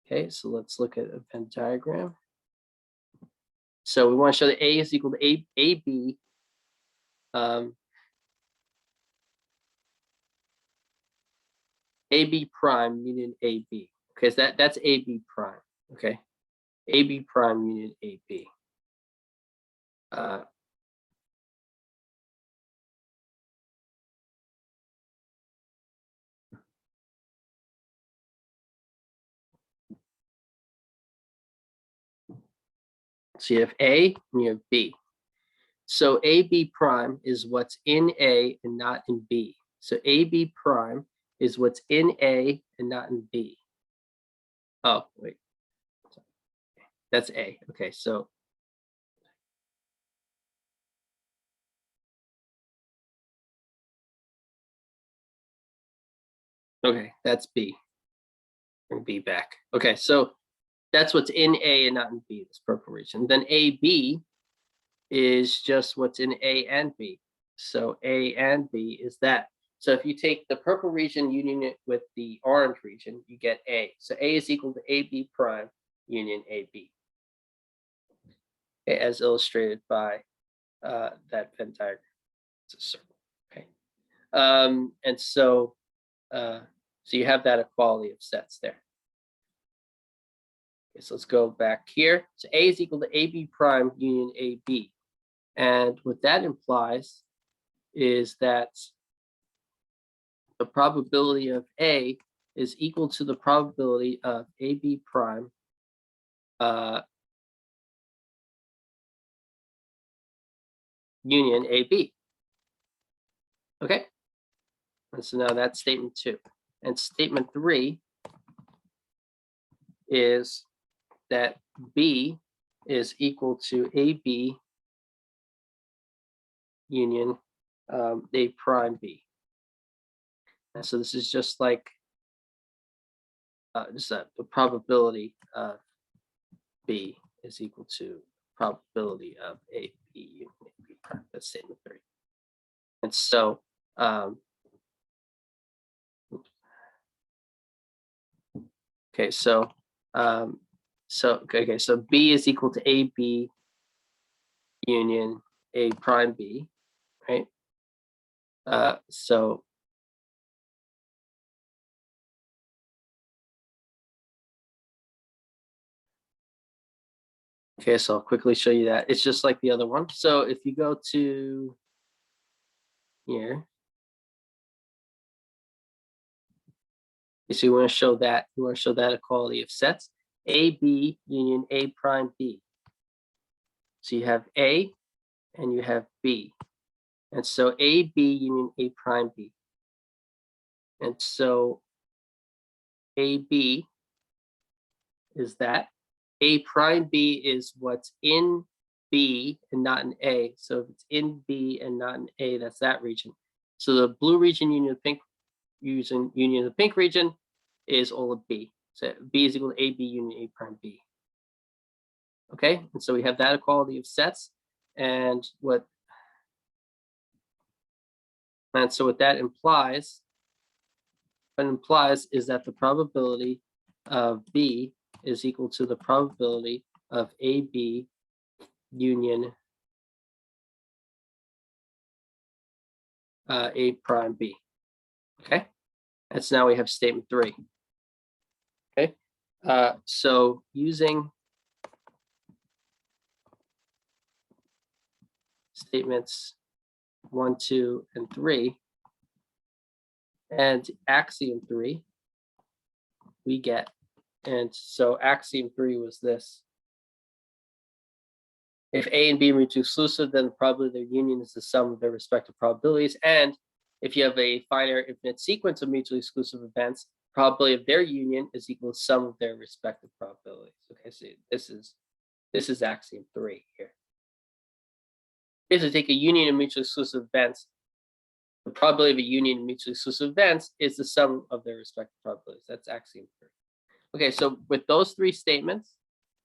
Okay, so let's look at a Venn diagram. So we want to show that A is equal to AB. AB prime union AB. Okay, so that's AB prime. Okay, AB prime union AB. So you have A and you have B. So AB prime is what's in A and not in B. So AB prime is what's in A and not in B. Oh, wait. That's A. Okay, so okay, that's B. Bring B back. Okay, so that's what's in A and not in B, this purple region. Then AB is just what's in A and B. So A and B is that. So if you take the purple region, union it with the orange region, you get A. So A is equal to AB prime union AB. Okay, as illustrated by that Venn diagram. It's a circle. Okay. And so you have that equality of sets there. Okay, so let's go back here. So A is equal to AB prime union AB. And what that implies is that the probability of A is equal to the probability of AB prime union AB. Okay, And so now that's statement 2. And statement 3 is that B is equal to AB union A prime B. And so this is just like the probability of B is equal to probability of A B union A B prime. That's statement 3. And so okay, so so B is equal to AB union A prime B, right? So okay, so I'll quickly show you that. It's just like the other one. So if you go to here, you see, we want to show that. We want to show that equality of sets. AB union A prime B. So you have A and you have B. And so AB union A prime B. And so AB is that. A prime B is what's in B and not in A. So if it's in B and not in A, that's that region. So the blue region union of pink union of the pink region is all of B. So B is equal to AB union A prime B. Okay, and so we have that equality of sets. And so what that implies, is that the probability of B is equal to the probability of AB union A prime B. Okay, and so now we have statement 3. Okay, so using statements 1, 2, and 3 and axiom 3, we get, and so axiom 3 was this: if A and B are mutually exclusive, then the probability of their union is the sum of their respective probabilities. And if you have a finite infinite sequence of mutually exclusive events, probability of their union is equal to sum of their respective probabilities. Okay, so this is axiom 3 here. If you take a union of mutually exclusive events, the probability of a union of mutually exclusive events is the sum of their respective probabilities. That's axiom 3. Okay, so with those 3 statements,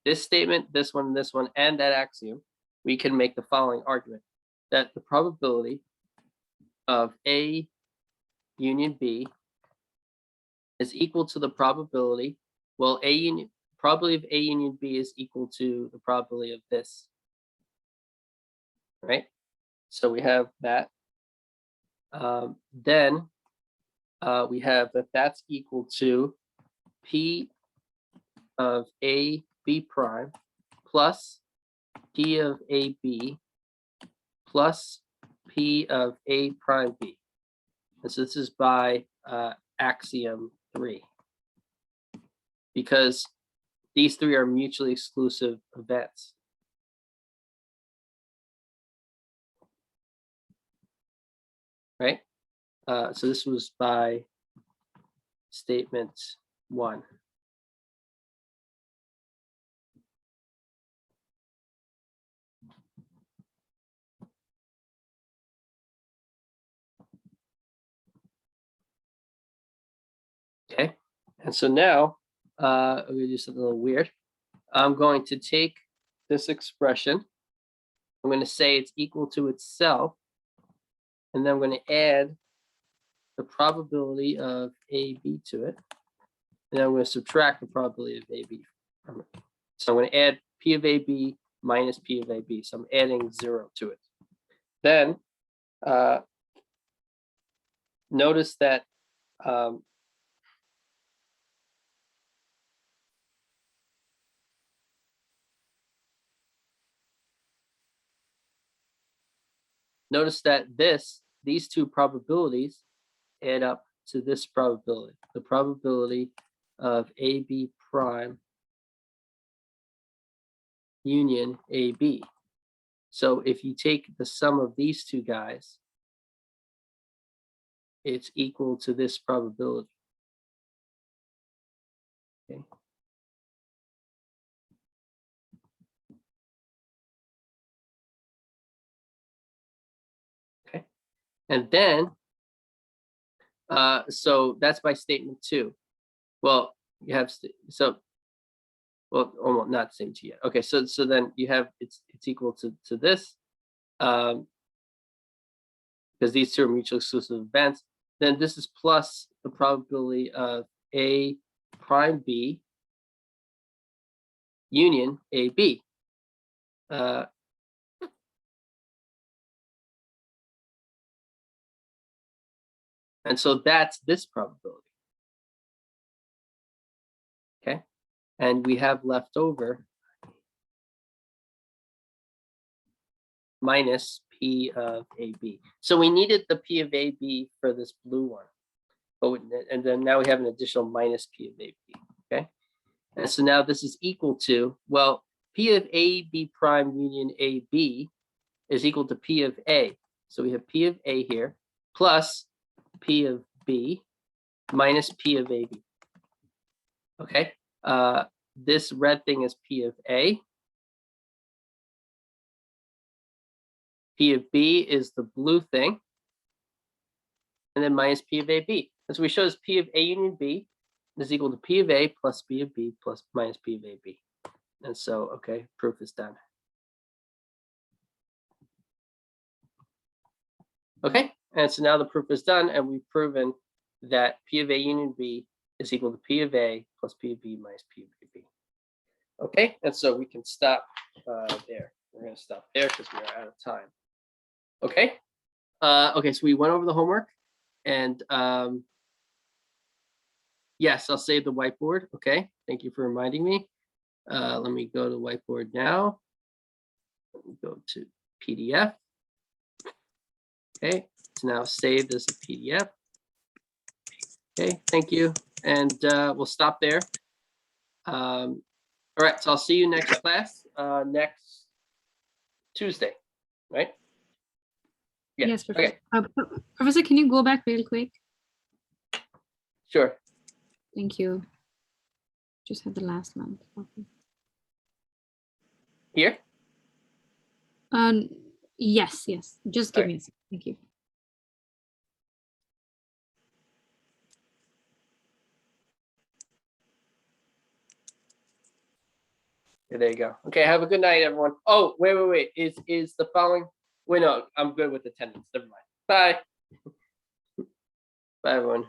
this statement, this one, and that axiom, we can make the following argument: that the probability of A union B is equal to the probability, well, probability of A union B is equal to the probability of this, right? So we have that. Then we have that that's equal to P of A B prime plus P of A B plus P of A prime B. And so this is by axiom 3, because these 3 are mutually exclusive events. Right? So this was by statement 1. Okay, and so now I'm going to do something a little weird. I'm going to take this expression. I'm going to say it's equal to itself, and then I'm going to add the probability of AB to it, and I'm going to subtract the probability of AB from it. So I'm going to add P of AB minus P of AB. So I'm adding 0 to it. Then notice that these 2 probabilities add up to this probability, the probability of AB prime union AB. So if you take the sum of these 2 guys, it's equal to this probability. Okay. Okay. And then, so that's by statement 2. Well, you have well, almost not same to yet. Okay, so then you have it's equal to this, because these two are mutually exclusive events. Then this is plus the probability of A prime B union AB. And so that's this probability. Okay, and we have left over minus P of AB. So we needed the P of AB for this blue one. And then now we have an additional minus P of AB, okay? And so now this is equal to, well, P of AB prime union AB is equal to P of A. So we have P of A here plus P of B minus P of AB. Okay, this red thing is P of A. P of B is the blue thing. And then minus P of AB. And so we show this P of A union B is equal to P of A plus P of B plus minus P of AB. And so, okay, proof is done. Okay, and so now the proof is done, and we've proven that P of A union B is equal to P of A plus P of B minus P of AB. Okay, and so we can stop there. We're going to stop there because we are out of time. Okay, okay, so we went over the homework, and yes, I'll save the whiteboard. Okay, thank you for reminding me. Let me go to whiteboard now. Let me go to PDF. Okay, it's now saved as a PDF. Okay, thank you. And we'll stop there. All right, so I'll see you next class, next Tuesday, right? Yeah. Yes, Professor. Okay, Professor, can you go back real quick? sure. Thank you. Just had the last one. Okay. Here? Yes, yes. Just give All me a second. Thank you. Yeah, there you go. Okay, have a good night, everyone. Oh, wait. Is the following? Wait, no, I'm good with attendance. Never mind. Bye. Bye, everyone.